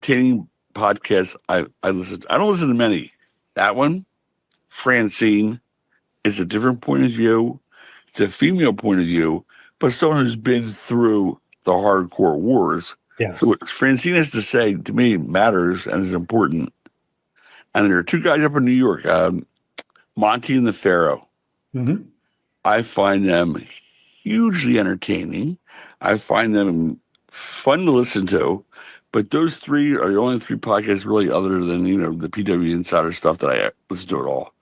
entertaining podcasts I listen to. I don't listen to many. That one, Francine, is a different point of view. It's a female point of view, but someone who's been through the hardcore wars. So Yes. what Francine has to say to me matters and is important. And there are two guys up in New York, Monty and the Pharaoh. Mm-hmm. I find them hugely entertaining. I find them fun to listen to. But those three are the only three podcasts really other than, the PW Insider stuff that I listen to at all.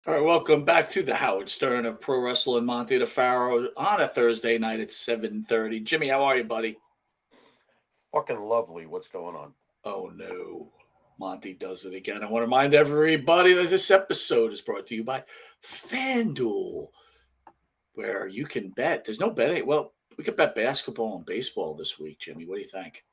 All right, welcome back to the Howard Stern of Pro Wrestling. Monty the Pharaoh on a Thursday night at 7:30. Jimmy, how are you, buddy? Fucking lovely. What's going on? Oh, no. Monty does it again. I want to remind everybody that this episode is brought to you by FanDuel, where you can bet. There's no betting. Well, we could bet basketball and baseball this week, Jimmy. What do you think?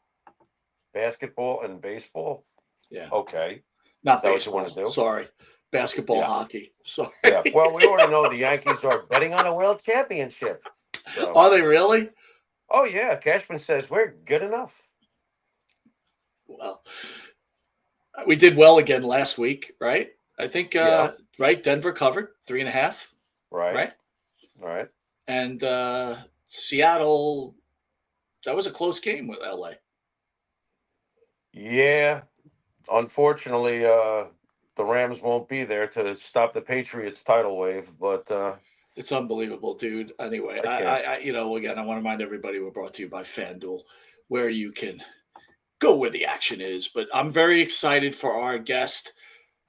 Basketball and baseball? Yeah. Okay. Not Is that what you baseball. want to do? Sorry. Basketball, Yeah. hockey. Sorry. Yeah. Well, we already know the Yankees are betting on a world championship. So. Are they really? Oh, yeah. Cashman says we're good enough. Well, we did well again last week, right? I think, Yeah. right? Denver covered 3.5. Right. Right. And Seattle, that was a close game with LA. Yeah. Unfortunately, the Rams won't be there to stop the Patriots tidal wave, but it's unbelievable, dude. Anyway, I again, I want to remind everybody we're brought to you by FanDuel, where you can go where the action is. But I'm very excited for our guest,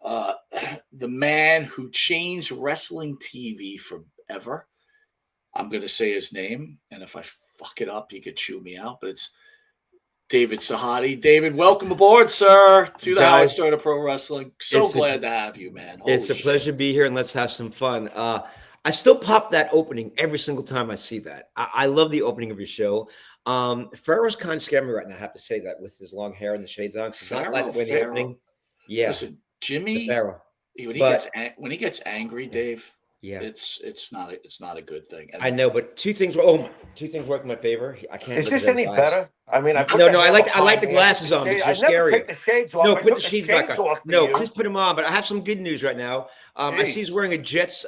the man who changed wrestling TV forever. I'm going to say his name, and if I fuck it up, you could chew me out, but it's David Sahadi. David, welcome aboard, sir, to the Howard Stern of Pro Wrestling. So glad to have you, man. Holy it's a pleasure to be here, and let's have some fun. I still pop that opening every single time I see that. I love the opening of your show. Pharaoh's kind of scared me right now, I have to say that, with his long hair and the shades on. It's not like when the opening. Yeah. Listen, Jimmy, when he gets angry, Dave, yeah, it's not a good thing. And I know, but two things work in my favor. I can't. Is this any better? I mean, I like the glasses on, but you're scary. Take the shades off. No, put the shades back on. No, you. please put them on. But I have some good news right now. I see he's wearing a Jets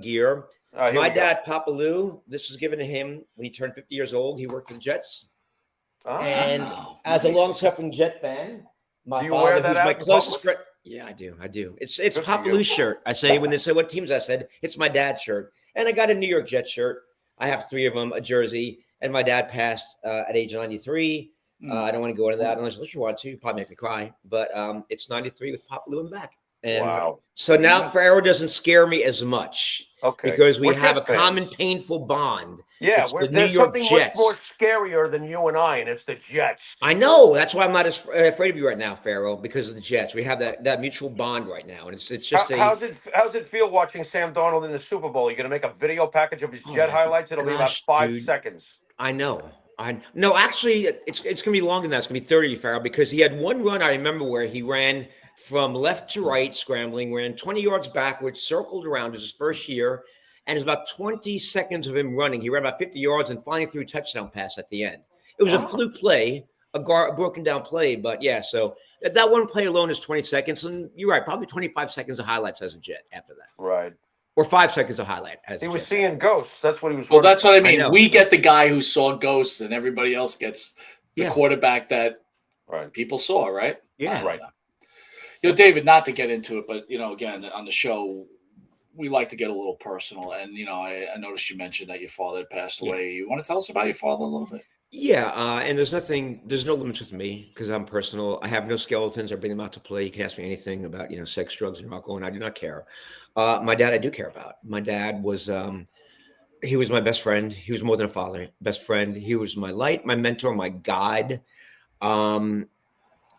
gear. My dad, Papa Lou, this was given to him when he turned 50 years old. He worked for the Jets. And as a long-suffering Jet fan, my father, who's my closest friend. Yeah, I do. It's Papa Lou's shirt. I say when they say what teams I said, it's my dad's shirt. And I got a New York Jets shirt. I have 3 of them, a jersey. And my dad passed at age 93. I don't want to go into that unless you want to. Probably make me cry. But it's 93 with Papa Lou in back. And so now Pharaoh doesn't scare me as much. Okay. Because we have a common painful bond. Yeah, it's the there's New York something Jets. much more scarier than you and I, and it's the Jets. I know. That's why I'm not as afraid of you right now, Pharaoh, because of the Jets. We have that mutual bond right now, and it's just how's it feel watching Sam Darnold in the Super Bowl? You're gonna make a video package of his Jet highlights. It'll be about 5 seconds. I know. No, actually, it's gonna be longer than that. It's gonna be 30, Pharaoh, because he had one run I remember where he ran from left to right, scrambling, ran 20 yards backwards, circled around. It was his first year. And it was about 20 seconds of him running. He ran about 50 yards and finally threw a touchdown pass at the end. It was a fluke play, a broken down play. But yeah, so that one play alone is 20 seconds. And you're right, probably 25 seconds of highlights as a Jet after that. Right. Or 5 seconds of highlight. He was seeing ghosts. That's what he was. Well, that's what I mean. We get the guy who saw ghosts, and everybody else gets the quarterback that people saw, right? Yeah. Right. David, not to get into it, but, again, on the show, we like to get a little personal. And, I noticed you mentioned that your father had passed away. You want to tell us about your father a little bit? Yeah, and there's no limits with me because I'm personal. I have no skeletons. I bring them out to play. You can ask me anything about, sex, drugs, and alcohol, and I do not care. My dad, I do care about. My dad was, he was my best friend. He was more than a father, best friend. He was my light, my mentor, my guide.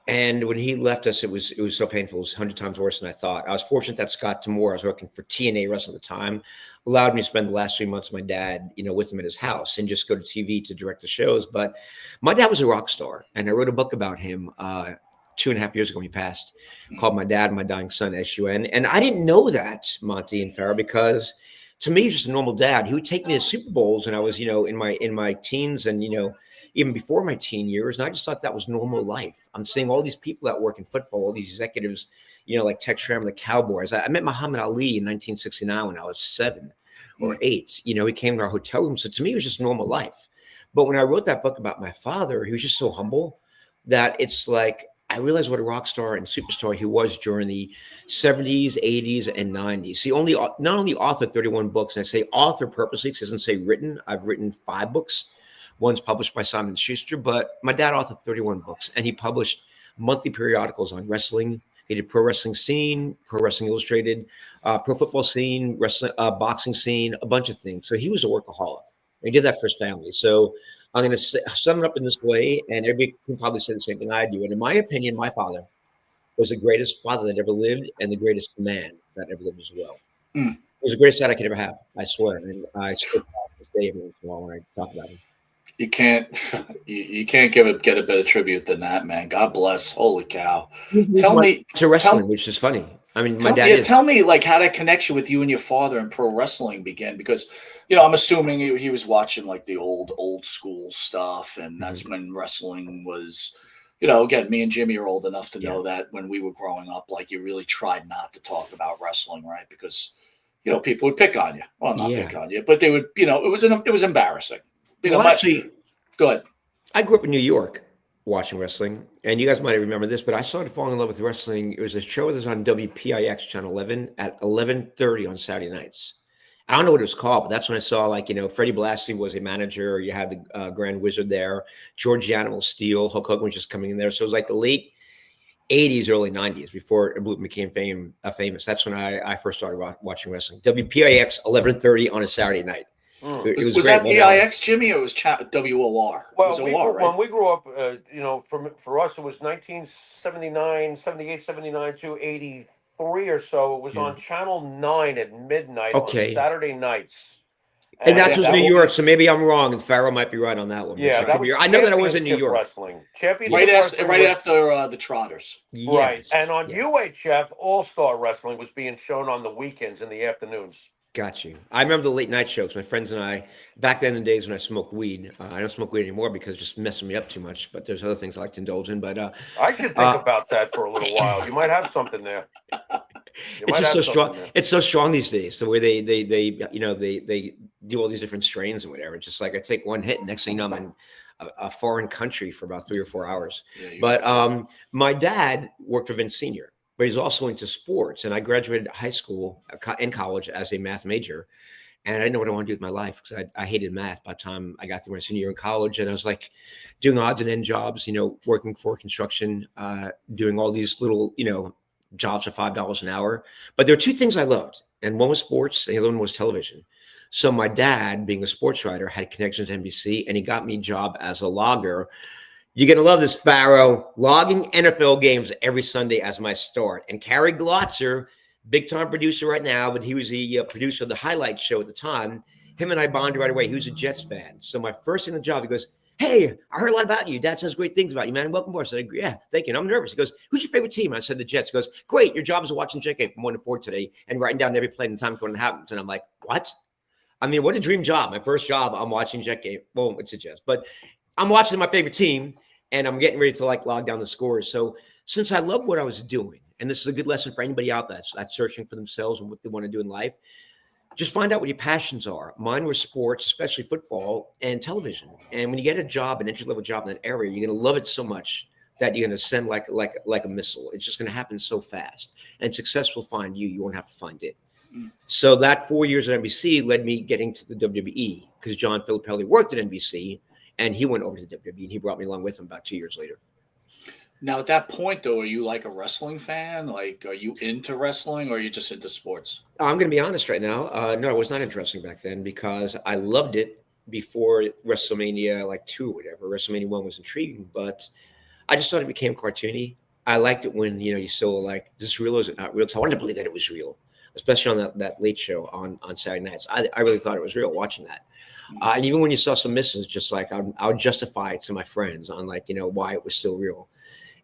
And when he left us, it was so painful. It was 100 times worse than I thought. I was fortunate that Scott Tamore, I was working for TNA Wrestling at the time, allowed me to spend the last 3 months with my dad, with him at his house and just go to TV to direct the shows. But my dad was a rock star, and I wrote a book about him 2.5 years ago when he passed, called My Dad, My Dying Son, SUN. And I didn't know that, Monty and Farrah, because to me, he was just a normal dad. He would take me to Super Bowls, and I was, in my teens and, even before my teen years. And I just thought that was normal life. I'm seeing all these people that work in football, all these executives, like Tex Schramm, the Cowboys. I met Muhammad Ali in 1969 when I was 7 or 8. He came to our hotel room. So to me, it was just normal life. But when I wrote that book about my father, he was just so humble that it's like, I realized what a rock star and superstar he was during the 70s, 80s, and 90s. He not only authored 31 books, and I say author purposely because it doesn't say written. I've written 5 books. One's published by Simon & Schuster, but my dad authored 31 books, and he published monthly periodicals on wrestling. He did Pro Wrestling Scene, Pro Wrestling Illustrated, Pro Football Scene, wrestling, boxing scene, a bunch of things. So he was a workaholic. He did that for his family. So I'm going to sum it up in this way, and everybody can probably say the same thing I do. And in my opinion, my father was the greatest father that ever lived and the greatest man that ever lived as well. It was the greatest dad I could ever have, I swear. And I still talk to this day every once in a while when I talk about him. You can't get a better tribute than that, man. God bless. Holy cow. Tell me to wrestling, which is funny. I mean, my dad is. Tell me how that connection with you and your father and pro wrestling began, because I'm assuming he was watching like the old school stuff, and that's when wrestling was. Again, me and Jimmy are old enough to know that when we were growing up, like, you really tried not to talk about wrestling, right? Because people would pick on you. Well, not pick on you, but they would. It was embarrassing. Actually, go ahead. I grew up in New York watching wrestling, and you guys might remember this, but I started falling in love with wrestling. It was a show that was on WPIX Channel 11 at 11:30 on Saturday nights. I don't know what it was called, but that's when I saw, Freddie Blassie was a manager. You had the Grand Wizard there, George Animal Steel, Hulk Hogan was just coming in there. So it was like the late 80s, early 90s before it became famous. That's when I first started watching wrestling. WPIX 11:30 on a Saturday night. Was that PIX, Jimmy, or was WOR? Well, it was OR, right? When we grew up, for us, it was 1979, 78, 79 to 83 or so. It was on Channel 9 at midnight on Saturday nights. And that was New York, so maybe I'm wrong, and Farrell might be right on that one. Yeah, I know that I was in New York. Wrestling. Right after the Trotters. Yes. Right, and on UHF, All-Star Wrestling was being shown on the weekends in the afternoons. Got you. I remember the late night shows. My friends and I, back then in the days when I smoked weed, I don't smoke weed anymore because it's just messing me up too much. But there's other things I like to indulge in. But I should think about that for a little while. You might have something there. It's just so strong. It's so strong these days. The way they do all these different strains and whatever. It's just like I take one hit, and next thing you know, I'm in a foreign country for about 3 or 4 hours. But my dad worked for Vince Sr., but he's also into sports. And I graduated high school and college as a math major. And I didn't know what I wanted to do with my life because I hated math by the time I got to my senior year in college. And I was like doing odds and end jobs, working for construction, doing all these little, jobs for $5 an hour. But there were 2 things I loved. And one was sports and the other one was television. So my dad, being a sports writer, had connections to NBC, and he got me a job as a logger. You're going to love this, Farrow. Logging NFL games every Sunday as my start. And Carrie Glotzer, big-time producer right now, but he was the producer of the highlight show at the time. Him and I bonded right away. He was a Jets fan. So my first day on the job, he goes, "Hey, I heard a lot about you. Dad says great things about you, man. Welcome aboard." I said, "Yeah, thank you." And I'm nervous. He goes, "Who's your favorite team?" I said, "The Jets." He goes, "Great. Your job is watching Jet Game from 1 to 4 today and writing down every play and the time when it happens." And I'm like, "What?" I mean, what a dream job. My first job, I'm watching Jet Game. Well, it's a Jets, but I'm watching my favorite team. And I'm getting ready to log down the scores. So since I love what I was doing, and this is a good lesson for anybody out there that's searching for themselves and what they want to do in life, just find out what your passions are. Mine were sports, especially football and television. And when you get a job, an entry-level job in that area, you're going to love it so much that you're going to ascend like a missile. It's just going to happen so fast. And success will find you. You won't have to find it. So that 4 years at NBC led me getting to the WWE because John Filippelli worked at NBC and he went over to the WWE and he brought me along with him about 2 years later. Now, at that point, though, are you like a wrestling fan? Like, are you into wrestling or are you just into sports? I'm going to be honest right now. No, I was not into wrestling back then because I loved it before WrestleMania, like 2 or whatever. WrestleMania 1 was intriguing, but I just thought it became cartoony. I liked it when, you saw like, is this real or is it not real? So I wanted to believe that it was real, especially on that late show on Saturday nights. I really thought it was real watching that. And even when you saw some misses, just like I would justify it to my friends on like, why it was still real.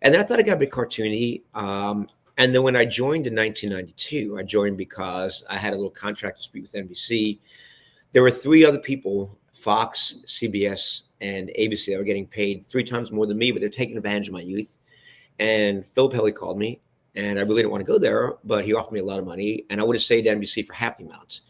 And then I thought it got a bit cartoony. And then when I joined in 1992, I joined because I had a little contract dispute with NBC. There were 3 other people, Fox, CBS, and ABC, that were getting paid 3 times more than me, but they're taking advantage of my youth. And Filippelli called me, and I really didn't want to go there, but he offered me a lot of money, and I would have stayed at NBC for half the amount.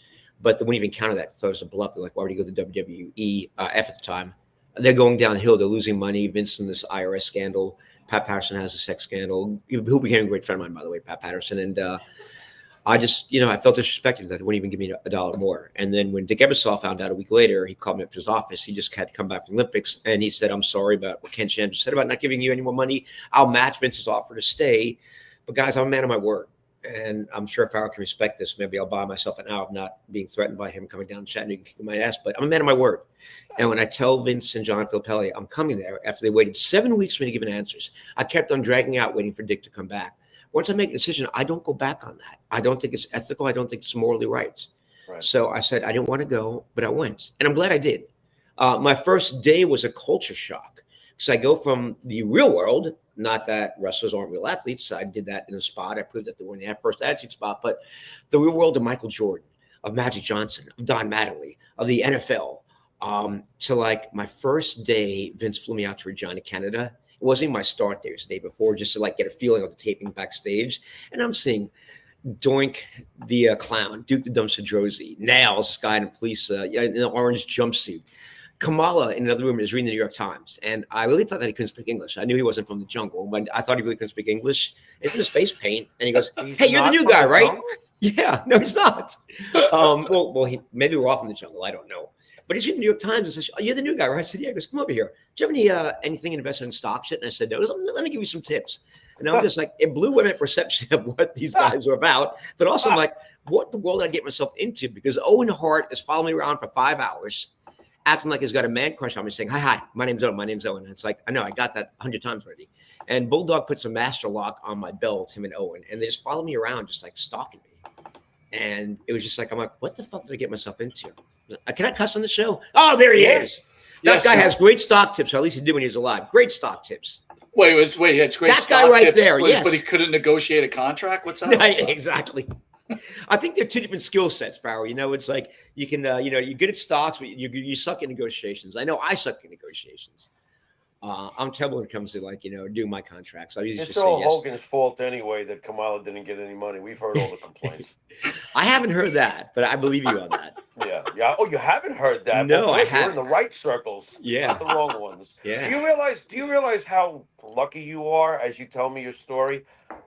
But they wouldn't even counter that. I thought it was a bluff. They're like, why would you go to WWE at the time? They're going downhill. They're losing money. Vince in this IRS scandal. Pat Patterson has a sex scandal, who became a great friend of mine, by the way, Pat Patterson. And I just, I felt disrespected that they wouldn't even give me a dollar more. And then when Dick Ebersol found out a week later, he called me up to his office. He just had to come back from the Olympics. And he said, I'm sorry about what Ken Sham just said about not giving you any more money. I'll match Vince's offer to stay. But guys, I'm a man of my word. And I'm sure Farrell can respect this. Maybe I'll buy myself an hour of not being threatened by him coming down and chatting and kicking my ass. But I'm a man of my word. And when I tell Vince and John Filippelli I'm coming there, after they waited 7 weeks for me to give an answers, I kept on dragging out, waiting for Dick to come back. Once I make a decision, I don't go back on that. I don't think it's ethical. I don't think it's morally right. So I said I didn't want to go, but I went. And I'm glad I did. My first day was a culture shock because I go from the real world, not that wrestlers aren't real athletes. I did that in a spot. I proved that they were in the first attitude spot. But the real world of Michael Jordan, of Magic Johnson, of Don Mattingly, of the NFL, to like my first day, Vince flew me out to Regina, Canada. It wasn't even my start there. It was the day before, just to like get a feeling of the taping backstage. And I'm seeing Doink the Clown, Duke the Dumpster Drozy, Nails, this guy in a police in an orange jumpsuit. Kamala in another room is reading the New York Times. And I really thought that he couldn't speak English. I knew he wasn't from the jungle, but I thought he really couldn't speak English. It's in his face paint. And he goes, hey, you're the new guy, right? Yeah, no, he's not. Well, maybe we're off in the jungle. I don't know. But he's reading the New York Times and says, oh, you're the new guy, right? I said, yeah. He goes, come over here. Do you have anything invested in stock shit? And I said, no. He goes, let me give you some tips. And I'm just like, it blew away my perception of what these guys were about. But also, I'm like, what the world did I get myself into? Because Owen Hart is following me around for 5 hours, acting like he's got a man crush on me, saying, hi, my name's Owen. And it's like, I know, I got that 100 times already. And Bulldog puts a master lock on my belt, him and Owen, and they just follow me around, just like stalking me. And it was just like, I'm like, what the fuck did I get myself into? Can I cuss on the show? Oh, there he is. That guy has great stock tips, or at least he did when he was alive. Great stock tips. Wait, he had great stock guy right tips, there, but he couldn't negotiate a contract? What's that? Exactly. I think they're 2 different skill sets, Farrell. It's like you can, you're good at stocks, but you suck at negotiations. I know I suck at negotiations. I'm terrible when it comes to doing my contracts. I usually just say yes. It's all Hogan's fault anyway that Kamala didn't get any money. We've heard all the complaints. I haven't heard that, but I believe you on that. Yeah. Oh, you haven't heard that? No, I haven't. You're in the right circles, not the wrong ones. Yeah. Do you realize how lucky you are as you tell me your story?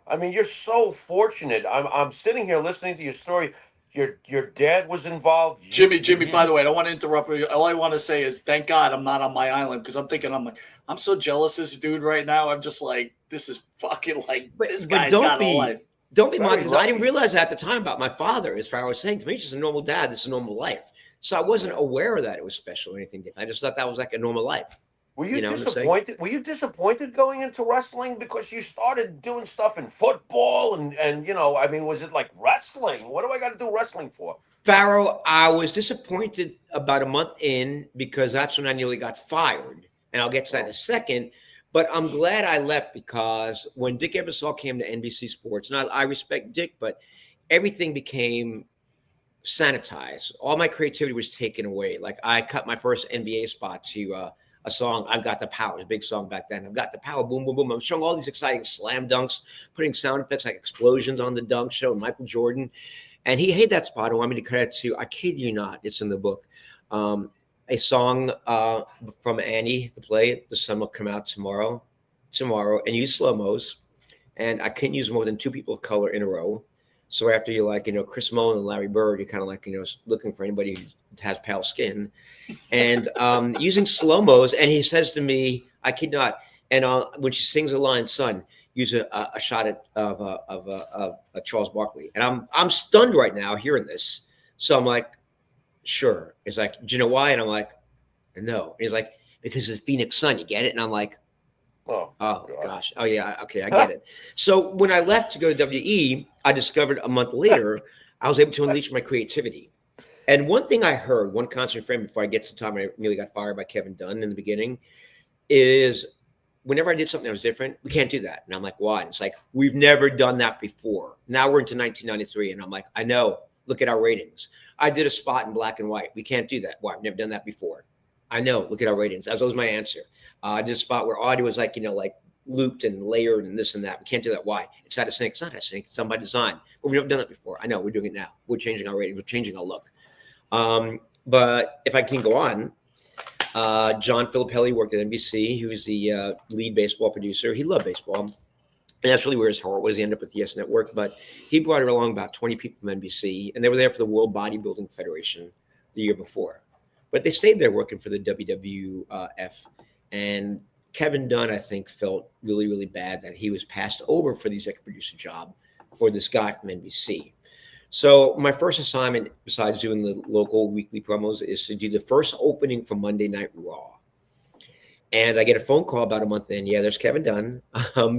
I mean, you're so fortunate. I'm sitting here listening to your story. Your dad was involved. Jimmy, by the way, I don't want to interrupt you. All I want to say is thank God I'm not on my island, because I'm so jealous of this dude right now. I'm just like, this is fucking like, this guy's got a life. Don't be mad, because I didn't realize at the time about my father, as Farrell was saying to me, he's just a normal dad. This is a normal life. So I wasn't aware of that it was special or anything different. I just thought that was like a normal life. Were you disappointed? Were you disappointed going into wrestling because you started doing stuff in football and was it like wrestling? What do I got to do wrestling for? Farrell, I was disappointed about a month in because that's when I nearly got fired, and I'll get to that in a second. But I'm glad I left, because when Dick Ebersol came to NBC Sports, and I respect Dick, but everything became sanitized. All my creativity was taken away. Like I cut my first NBA spot to a song, I've Got the Power. It was a big song back then. I've got the power, boom, boom, boom. I'm showing all these exciting slam dunks, putting sound effects like explosions on the dunk show, Michael Jordan. And he hated that spot and wanted me to cut it to, I kid you not, it's in the book, a song from Annie, the play, The Sun Will Come Out Tomorrow, and use slow-mos. And I couldn't use more than 2 people of color in a row. So after you like, Chris Mullin and Larry Bird, you're kind of like, looking for anybody who has pale skin, and using slow-mos. And he says to me, I kid not, and when she sings the line, son, use a shot of Charles Barkley. And I'm stunned right now hearing this. So I'm like, sure. He's like, do you know why? And I'm like, no. And he's like, because it's Phoenix Sun, you get it? And I'm like, oh gosh. Oh yeah. Okay. I get it. So when I left to go to WE, I discovered a month later, I was able to unleash my creativity. And one thing I heard, one constant frame before I get to the time I nearly got fired by Kevin Dunn in the beginning, is whenever I did something that was different, we can't do that. And I'm like, why? And it's like, we've never done that before. Now we're into 1993. And I'm like, I know, look at our ratings. I did a spot in black and white. We can't do that. Why? I've never done that before. I know, look at our ratings. That was always my answer. I did a spot where audio was like, like looped and layered and this and that. We can't do that. Why? It's out of sync. It's not out of sync. It's done by design. But we've never done that before. I know, we're doing it now. We're changing our ratings. We're changing our look. But if I can go on, John Filippelli worked at NBC. He was the lead baseball producer. He loved baseball. And that's really where his heart was. He ended up with the Yes Network. But he brought along about 20 people from NBC. And they were there for the World Bodybuilding Federation the year before. But they stayed there working for the WWF. And Kevin Dunn, I think, felt really, really bad that he was passed over for the executive producer job for this guy from NBC. So my first assignment, besides doing the local weekly promos, is to do the first opening for Monday Night Raw. And I get a phone call about a month in. Yeah, there's Kevin Dunn.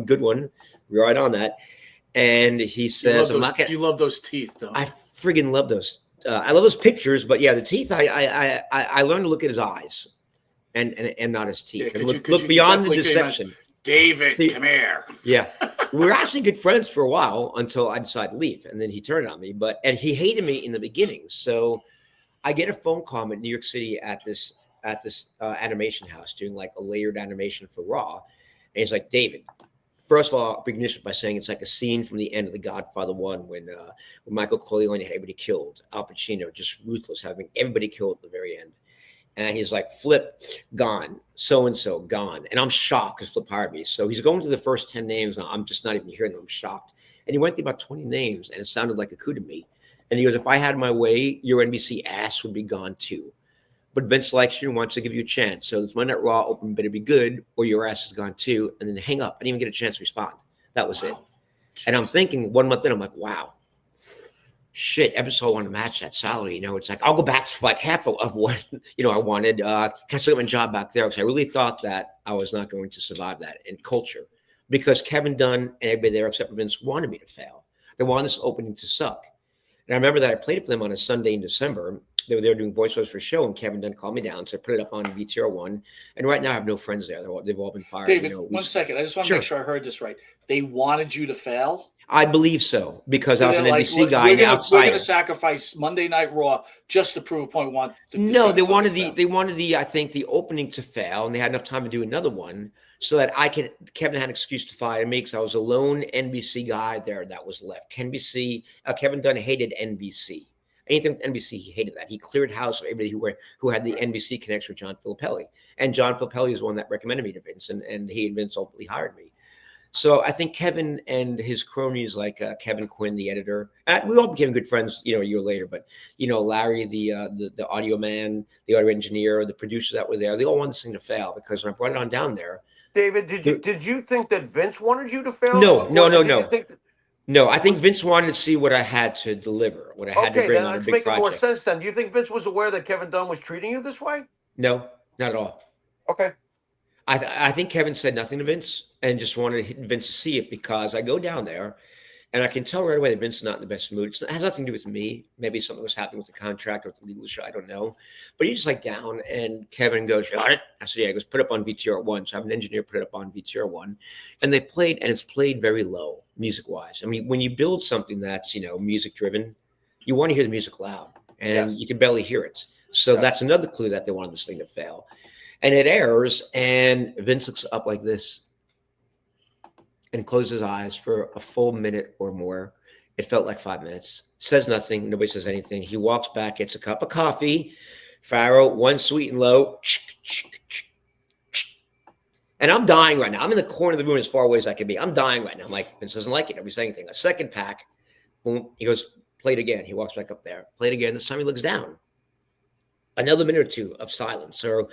Good one. We're right on that. And he says, you love those teeth, though. I friggin' love those. I love those pictures, but yeah, the teeth, I learned to look at his eyes and not his teeth. Yeah, look beyond the deception. David, come here. Yeah. We were actually good friends for a while until I decided to leave. And then he turned on me, and he hated me in the beginning. So I get a phone call in New York City at this animation house doing like a layered animation for Raw. And he's like, David, first of all, I'll begin by saying it's like a scene from the end of The Godfather 1 when Michael Corleone had everybody killed. Al Pacino, just ruthless, having everybody killed at the very end. And he's like, Flip, gone. So-and-so, gone. And I'm shocked because Flip hired me. So he's going to the first 10 names. And I'm just not even hearing them. I'm shocked. And he went through about 20 names. And it sounded like a coup to me. And he goes, if I had my way, your NBC ass would be gone too. But Vince likes you and wants to give you a chance. So this Monday Night Raw open better be good or your ass is gone too. And then hang up. I didn't even get a chance to respond. That was it. And I'm thinking 1 month in, I'm like, wow. Shit, episode one to match that salary. It's like I'll go back to like half of what I wanted. Can I still get my job back there? Because I really thought that I was not going to survive that in culture, because Kevin Dunn and everybody there except for Vince wanted me to fail. They wanted this opening to suck. And I remember that I played for them on a Sunday in December. They were there doing voiceovers for a show, and Kevin Dunn called me down, so I put it up on VTR1. And right now I have no friends there. They've all been fired. David, 1 second. I just want to make sure I heard this right. They wanted you to fail? I believe so, because I was an NBC guy outside. We're going to sacrifice Monday Night Raw just to prove a point. They wanted the I think the opening to fail, and they had enough time to do another one so that Kevin had an excuse to fire me because I was a lone NBC guy there that was left. Kevin Dunn hated NBC. Anything with NBC, he hated that. He cleared house for everybody who had the NBC connection with John Filippelli. And John Filippelli is the one that recommended me to Vince, and he and Vince ultimately hired me. So I think Kevin and his cronies like Kevin Quinn, the editor, we all became good friends, a year later. But Larry, the audio man, the audio engineer, the producers that were there, they all wanted this thing to fail because when I brought it on down there. David, did you think that Vince wanted you to fail? No. No, I think Vince wanted to see what I had to deliver, what I had to bring on a big project. Okay, that's making more sense then. Do you think Vince was aware that Kevin Dunn was treating you this way? No, not at all. Okay. I think Kevin said nothing to Vince and just wanted Vince to see it, because I go down there and I can tell right away that Vince is not in the best mood. It has nothing to do with me. Maybe something was happening with the contract or with the legal issue. I don't know. But he's just like down, and Kevin goes, got it? I said, yeah. He goes, put it up on VTR1. So I have an engineer put it up on VTR1. And they played, and it's played very low music-wise. I mean, when you build something that's, music-driven, you want to hear the music loud, and you can barely hear it. So that's another clue that they wanted this thing to fail. And it airs, and Vince looks up like this and closes his eyes for a full minute or more. It felt like 5 minutes. Says nothing. Nobody says anything. He walks back, gets a cup of coffee. Faro, one sweet and low. And I'm dying right now. I'm in the corner of the room as far away as I can be. I'm dying right now. I'm like, Vince doesn't like it. Nobody saying anything. A second pack. Boom. He goes, play it again. He walks back up there. Play it again. This time he looks down. Another minute or two of silence. So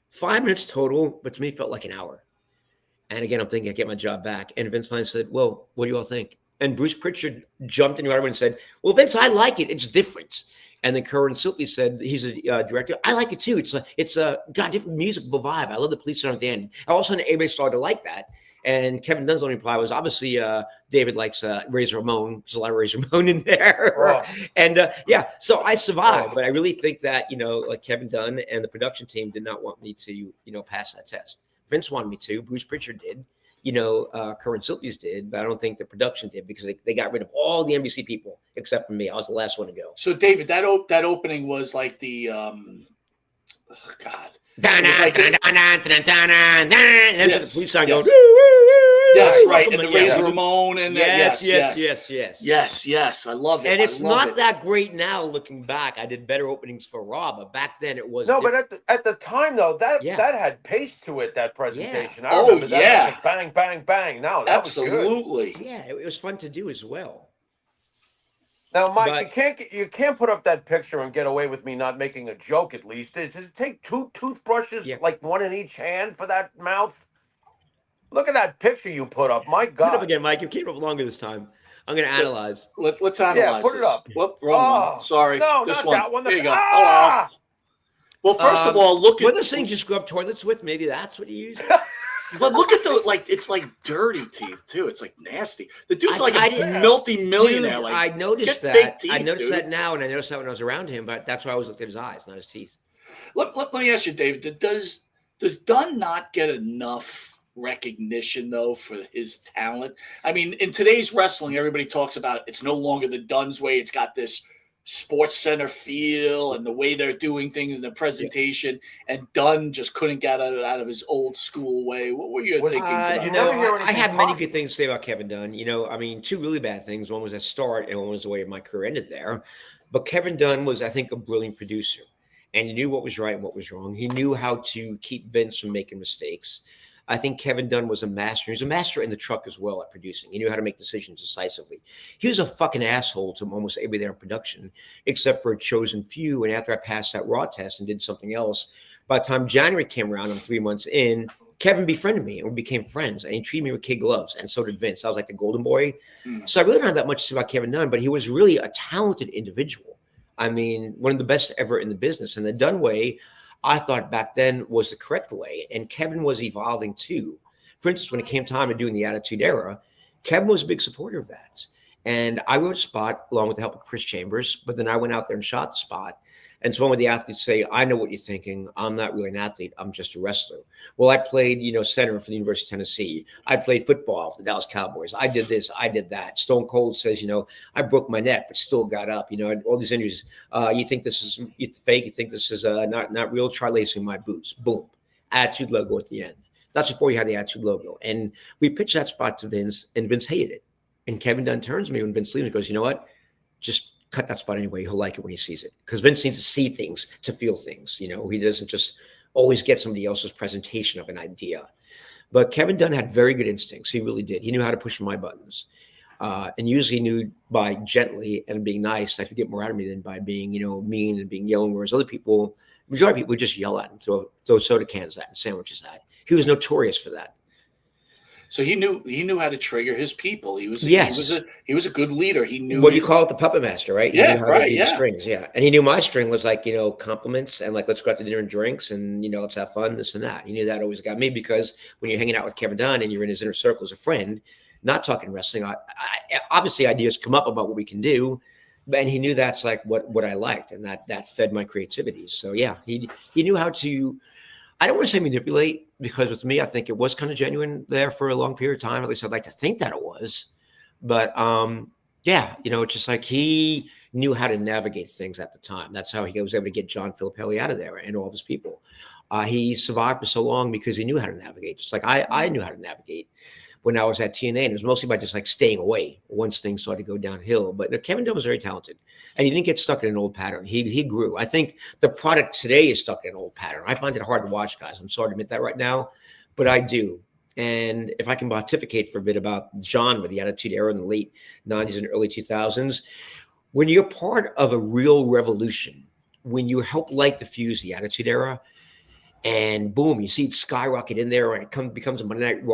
5 minutes total, but to me, it felt like an hour. And again, I'm thinking I get my job back. And Vince finally said, well, what do you all think? And Bruce Pritchard jumped in right away and said, well, Vince, I like it. It's different. And then Curran Silky said, he's a director. I like it too. It's a different musical vibe. I love the police song at the end. All of a sudden, everybody started to like that. And Kevin Dunn's only reply was, obviously, David likes Razor Ramon. There's a lot of Razor Ramon in there. Oh. And so I survived. But I really think that, like Kevin Dunn and the production team did not want me to, pass that test. Vince wanted me to. Bruce Pritchard did. Curran Silky's did, but I don't think the production did because they got rid of all the NBC people except for me. I was the last one to go. So, David, that opening was like the the police song goes. Yes, right. And the Razor Ramon and yes. I love it. And it's not that great now looking back. I did better openings for Raw, but back then it was different. But at the time though, that had pace to it, that presentation. I remember that. Like bang, bang, bang. No, that absolutely. Was good. Yeah, it was fun to do as well. Now, Mike, you can't put up that picture and get away with me not making a joke. At least does it take 2 toothbrushes, like one in each hand, for that mouth? Look at that picture you put up. My God. Put it up again, Mike. You came up longer this time. I'm going to analyze. Let's analyze. Yeah, put it up. Whoop, wrong one. Sorry. No, this not one. that one. There you go. Ah! Well, first of all, look at what those things you scrub toilets with. Maybe that's what you use. But look at it's like dirty teeth too. It's like nasty. The dude's like a multi-millionaire. Dude, like I noticed that. Fake teeth, I noticed dude. that now, and I noticed that when I was around him. But that's why I always looked at his eyes, not his teeth. Let me ask you, David. Does Dunn not get enough recognition though for his talent? I mean, in today's wrestling, everybody talks about it's no longer the Dunn's way. It's got this Sports Center feel and the way they're doing things in the presentation, and Dunn just couldn't get out of his old school way. What were your thinkings about? I have many good things to say about Kevin Dunn. I mean, 2 really bad things. One was a start, and one was the way my career ended there. But Kevin Dunn was, I think, a brilliant producer, and he knew what was right and what was wrong. He knew how to keep Vince from making mistakes. I think Kevin Dunn was a master. He was a master in the truck as well at producing. He knew how to make decisions decisively. He was a fucking asshole to almost everybody there in production, except for a chosen few. And after I passed that Raw test and did something else, by the time January came around, I'm 3 months in, Kevin befriended me and we became friends. And he treated me with kid gloves, and so did Vince. I was like the golden boy. So I really don't have that much to say about Kevin Dunn, but he was really a talented individual. I mean, one of the best ever in the business. And the Dunn way, I thought back then was the correct way. And Kevin was evolving too. For instance, when it came time to doing the Attitude Era, Kevin was a big supporter of that. And I wrote a spot along with the help of Chris Chambers, but then I went out there and shot the spot. And so one of the athletes say, I know what you're thinking. I'm not really an athlete. I'm just a wrestler. Well, I played, center for the University of Tennessee. I played football for the Dallas Cowboys. I did this. I did that. Stone Cold says, I broke my neck, but still got up. All these injuries. You think this is fake? You think this is not real? Try lacing my boots. Boom. Attitude logo at the end. That's before you had the Attitude logo. And we pitched that spot to Vince, and Vince hated it. And Kevin Dunn turns to me when Vince leaves and goes, you know what? Just cut that spot anyway. He'll like it when he sees it. Because Vince needs to see things to feel things. He doesn't just always get somebody else's presentation of an idea. But Kevin Dunn had very good instincts. He really did. He knew how to push my buttons. And usually knew by gently and being nice, I could get more out of me than by being, mean and being yelling. Whereas other people, majority of people would just yell at him, throw soda cans at and sandwiches at. He was notorious for that. So he knew how to trigger his people. He was a good leader. He knew what you call it, the puppet master, right? Yeah, right. Yeah, strings. Yeah, and he knew my string was like compliments and like let's go out to dinner and drinks and let's have fun, this and that. He knew that always got me because when you're hanging out with Kevin Dunn and you're in his inner circle as a friend, not talking wrestling, I obviously ideas come up about what we can do, and he knew that's like what I liked, and that fed my creativity. So yeah, he knew how to. I don't want to say manipulate, because with me, I think it was kind of genuine there for a long period of time. At least I'd like to think that it was. But it's just like he knew how to navigate things at the time. That's how he was able to get John Filippelli out of there and all of his people. He survived for so long because he knew how to navigate, just like I knew how to navigate when I was at TNA. And it was mostly by just like staying away once things started to go downhill. But Kevin Dunn was very talented, and he didn't get stuck in an old pattern. He grew. I think the product today is stuck in an old pattern. I find it hard to watch, guys. I'm sorry to admit that right now, but I do. And if I can pontificate for a bit about the genre, the Attitude Era in the late 90s and early 2000s, when you're part of a real revolution, when you help light the fuse, the Attitude Era, and boom, you see it skyrocket in there, and it becomes a Monday Night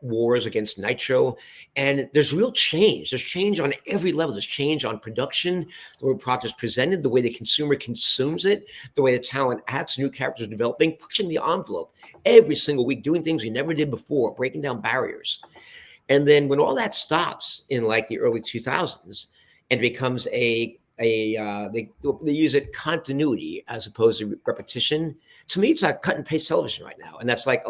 Wars against Nitro. And there's real change. There's change on every level. There's change on production, the way the product is presented, the way the consumer consumes it, the way the talent acts, new characters developing, pushing the envelope every single week, doing things we never did before, breaking down barriers. And then when all that stops in like the early 2000s and becomes they use it continuity as opposed to repetition. To me, it's like cut and paste television right now. And that's like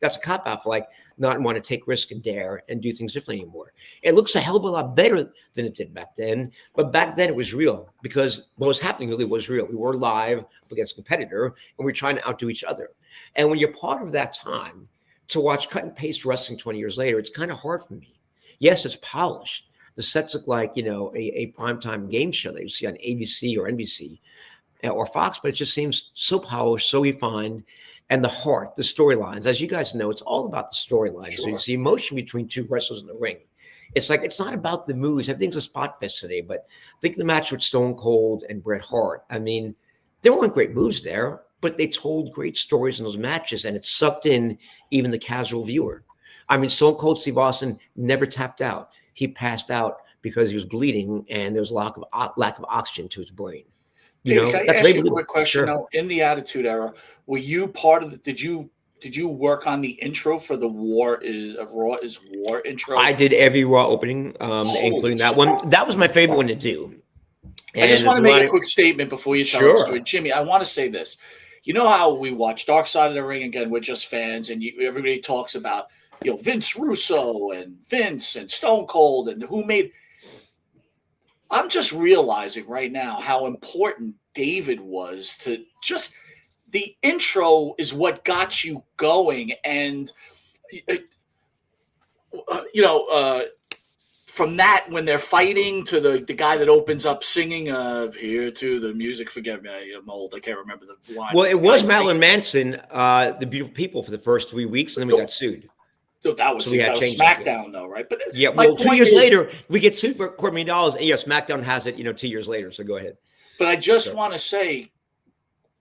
that's a cop out for like not want to take risk and dare and do things differently anymore. It looks a hell of a lot better than it did back then. But back then it was real because what was happening really was real. We were live against a competitor and we were trying to outdo each other. And when you're part of that time, to watch cut and paste wrestling 20 years later, it's kind of hard for me. Yes, it's polished. The sets look like, a primetime game show that you see on ABC or NBC or Fox, but it just seems so polished, so refined. And the heart, the storylines, as you guys know, it's all about the storylines. Sure. So it's the emotion between two wrestlers in the ring. It's like, it's not about the moves. Everything's a spot fest today, but think of the match with Stone Cold and Bret Hart. I mean, there weren't great moves there, but they told great stories in those matches, and it sucked in even the casual viewer. I mean, Stone Cold Steve Austin never tapped out. He passed out because he was bleeding and there was a lack of oxygen to his brain. David, can I ask you a quick question? Sure. Now, in the Attitude Era, were you part of did you work on the intro for the Raw is War intro? I did every Raw opening, including that one. That was my favorite one to do. And I just want to make a quick statement before you tell the story. Jimmy, I want to say this. You know how we watch Dark Side of the Ring? Again, we're just fans, and everybody talks about Vince Russo and Vince and Stone Cold and who made. I'm just realizing right now how important David was to just the intro is what got you going. And, from that, when they're fighting to the guy that opens up singing here to the music, forgive me, I'm old. I can't remember the line. Well, it was Marilyn Manson, The Beautiful People for the first 3 weeks, and then we got sued. So that was SmackDown, though, right? But yeah, well, 2 years later, we get sued for $250 million, and SmackDown has it, 2 years later. So go ahead. But I just want to say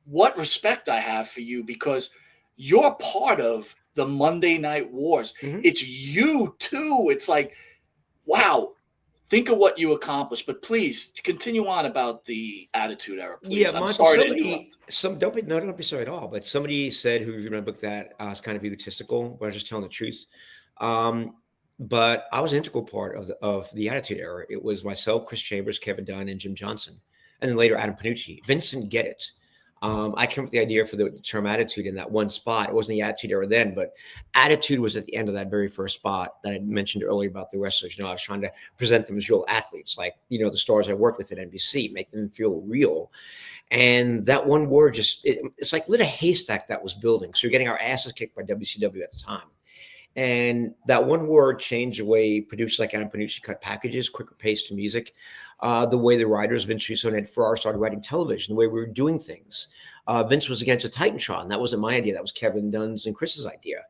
what respect I have for you, because you're part of the Monday Night Wars. Mm-hmm. It's you too. It's like, wow, think of what you accomplished. But please continue on about the Attitude Era. Please. Yeah, I'm sorry to interrupt. Don't be sorry at all. But somebody said who read my book that I was kind of egotistical, but I was just telling the truth. But I was an integral part of the Attitude Era. It was myself, Chris Chambers, Kevin Dunn, and Jim Johnson, and then later Adam Panucci. Vince didn't get it. I came up with the idea for the term attitude in that one spot. It wasn't the Attitude Era then, but attitude was at the end of that very first spot that I mentioned earlier about the wrestlers. I was trying to present them as real athletes, like, the stars I worked with at NBC, make them feel real. And that one word it's like lit a haystack that was building. So you're getting our asses kicked by WCW at the time. And that one word changed the way producers like Adam Panucci cut packages, quicker pace to music, the way the writers, Vince Russo and Ed Farrar, started writing television, the way we were doing things. Vince was against a Titantron. That wasn't my idea. That was Kevin Dunn's and Chris's idea.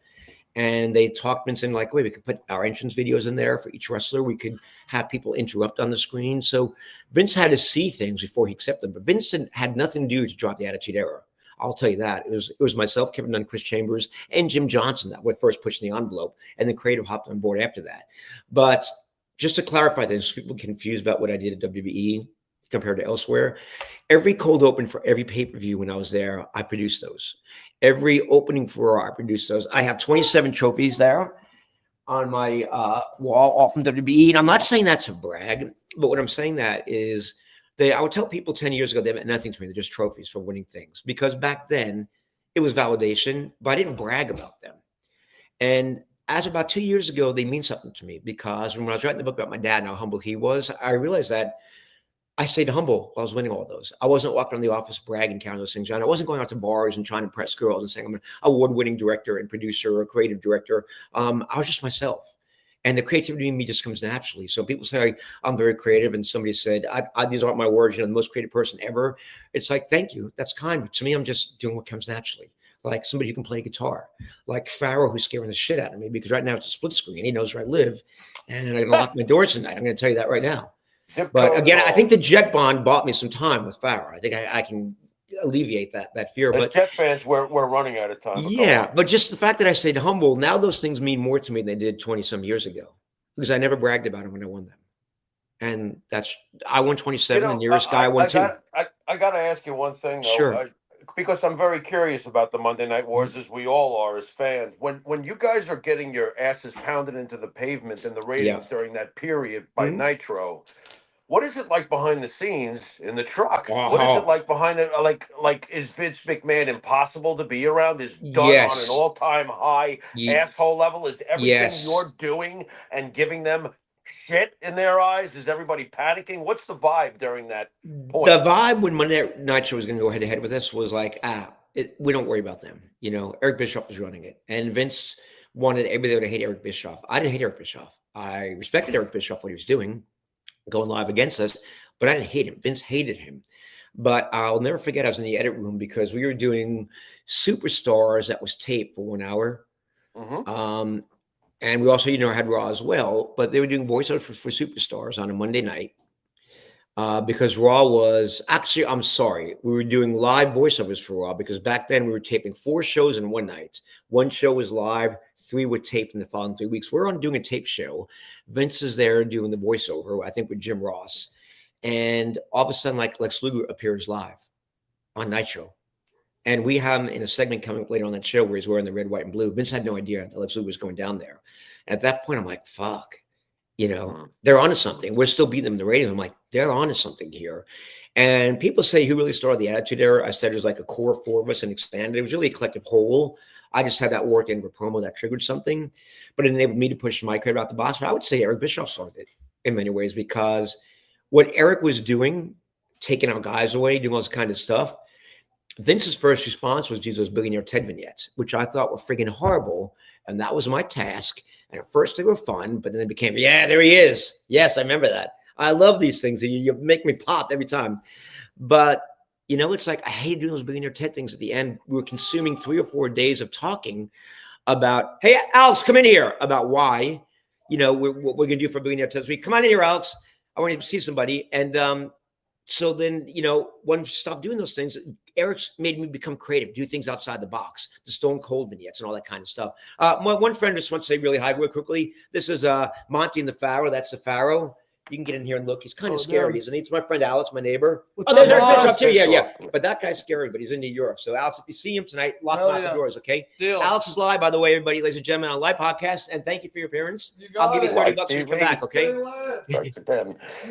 And they talked Vince in like, wait, we could put our entrance videos in there for each wrestler. We could have people interrupt on the screen. So Vince had to see things before he accepted them. But Vince had nothing to do to drop the Attitude Era. I'll tell you that. It was myself, Kevin Dunn, Chris Chambers, and Jim Johnson that were first pushing the envelope, and then creative hopped on board after that. But just to clarify this, people confused about what I did at WWE compared to elsewhere. Every cold open for every pay-per-view when I was there, I produced those. Every opening for Raw, I produced those. I have 27 trophies there on my wall, all from WWE. And I'm not saying that to brag, but what I'm saying that is I would tell people 10 years ago, they meant nothing to me. They're just trophies for winning things. Because back then, it was validation, but I didn't brag about them. And as about 2 years ago, they mean something to me, because when I was writing the book about my dad and how humble he was, I realized that I stayed humble while I was winning all those. I wasn't walking around the office bragging, carrying those things on. I wasn't going out to bars and trying to impress girls and saying I'm an award-winning director and producer or creative director. I was just myself. And the creativity in me just comes naturally. So people say I'm very creative, and somebody said, these aren't my words, the most creative person ever. It's like, thank you. That's kind. But to me, I'm just doing what comes naturally. like somebody who can play guitar, like Farrell, who's scaring the shit out of me because right now it's a split screen. He knows where I live, and I'm gonna lock my doors tonight. I'm gonna tell you that right now. But again, I think the Jet Bond bought me some time with Farrell. I think I can alleviate that fear. As but Jet fans, we're running out of time. Yeah, but just the fact that I stayed humble, now those things mean more to me than they did 20 some years ago because I never bragged about them when I won them. And I won 27, the nearest guy won 2. I got to ask you one thing, though. Sure. Because I'm very curious about the Monday Night Wars, as we all are as fans. When you guys are getting your asses pounded into the pavement in the ratings during that period by Nitro, what is it like behind the scenes in the truck? What is it like behind it? Like is Vince McMahon impossible to be around? Is done on an all-time high asshole level? Is everything you're doing and giving them shit in their eyes? Is everybody panicking? What's the vibe during that point? The vibe when Monday Night Show was going to go head to head with us was like, we don't worry about them. Eric Bischoff was running it, and Vince wanted everybody to hate Eric Bischoff. I didn't hate Eric Bischoff. I respected Eric Bischoff, what he was doing, going live against us, but I didn't hate him. Vince hated him. But I'll never forget, I was in the edit room because we were doing Superstars that was taped for 1 hour. And we also, had Raw as well, but they were doing voiceovers for Superstars on a Monday night because Raw was actually, I'm sorry, we were doing live voiceovers for Raw because back then we were taping 4 shows in one night. 1 show was live, 3 were taped in the following 3 weeks. We're on doing a tape show. Vince is there doing the voiceover, I think with Jim Ross. And all of a sudden, like Lex Luger appears live on Nitro. And we have him in a segment coming up later on that show where he's wearing the red, white, and blue. Vince had no idea that Lex Luger was going down there. And at that point, I'm like, fuck, they're onto something. We're still beating them in the ratings. I'm like, they're onto something here. And people say who really started the Attitude Era. I said it was like a core 4 of us and expanded. It was really a collective whole. I just had that work in a promo that triggered something, but it enabled me to push my career out the box. But I would say Eric Bischoff started it in many ways because what Eric was doing, taking our guys away, doing all this kind of stuff, Vince's first response was those billionaire Ted vignettes, which I thought were friggin' horrible. And that was my task. And at first they were fun, but then they became, there he is. Yes, I remember that. I love these things. You make me pop every time. But, it's like I hated doing those billionaire Ted things at the end. We were consuming 3 or 4 days of talking about, hey, Alex, come in here, about why, what we're going to do for billionaire Ted this week. Come on in here, Alex. I want to see somebody. And so then, when we stopped doing those things, Eric's made me become creative, do things outside the box, the Stone Cold vignettes and all that kind of stuff. One friend just wants to say really hi real quickly. This is Monty and the Pharaoh. That's the Pharaoh. You can get in here and look. He's kind of scary, isn't he? It's my friend Alex, my neighbor. There's Eric Bischoff too. Yeah. But that guy's scary, but he's in New York. So Alex, if you see him tonight, lock the doors, okay? Deal. Alex is live, by the way, everybody, ladies and gentlemen, on live podcast. And thank you for your appearance. I'll give you $30 when you come back, okay?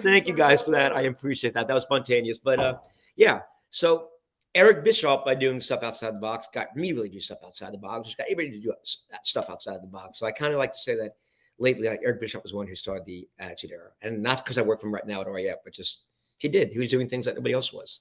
Thank you guys for that. I appreciate that. That was spontaneous. But so Eric Bischoff, by doing stuff outside the box, got me really do stuff outside the box. Just got everybody to do stuff outside the box. So I kind of like to say that lately, like Eric Bischoff was the one who started the Attitude Era. And not because I work for him right now at RAF, but just he did. He was doing things that nobody else was.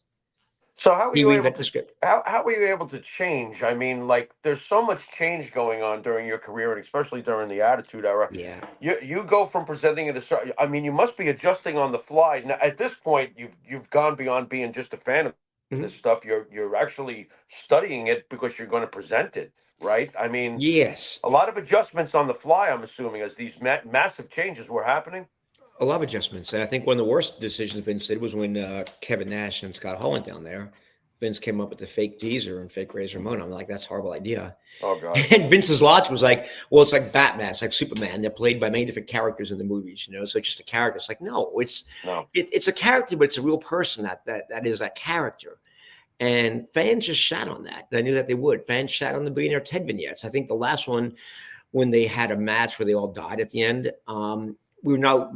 So how were you able to change? I mean, like, there's so much change going on during your career, and especially during the Attitude Era. Yeah. You go from presenting it as, I mean, you must be adjusting on the fly. Now, at this point, you've gone beyond being just a fan of this stuff. You're actually studying it because you're going to present it, right? I mean, yes, a lot of adjustments on the fly, I'm assuming, as these massive changes were happening. A lot of adjustments. And I think one of the worst decisions Vince did was when Kevin Nash and Scott Hall went down there. Vince came up with the fake Deezer and fake Razor Ramon. I'm like, that's a horrible idea. Oh, God. And Vince's logic was like, well, it's like Batman. It's like Superman. They're played by many different characters in the movies, so it's just a character. It's like, no, it's a character, but it's a real person that is that character. And fans just shat on that. And I knew that they would. Fans shat on the billionaire Ted vignettes. I think the last one, when they had a match where they all died at the end, we were now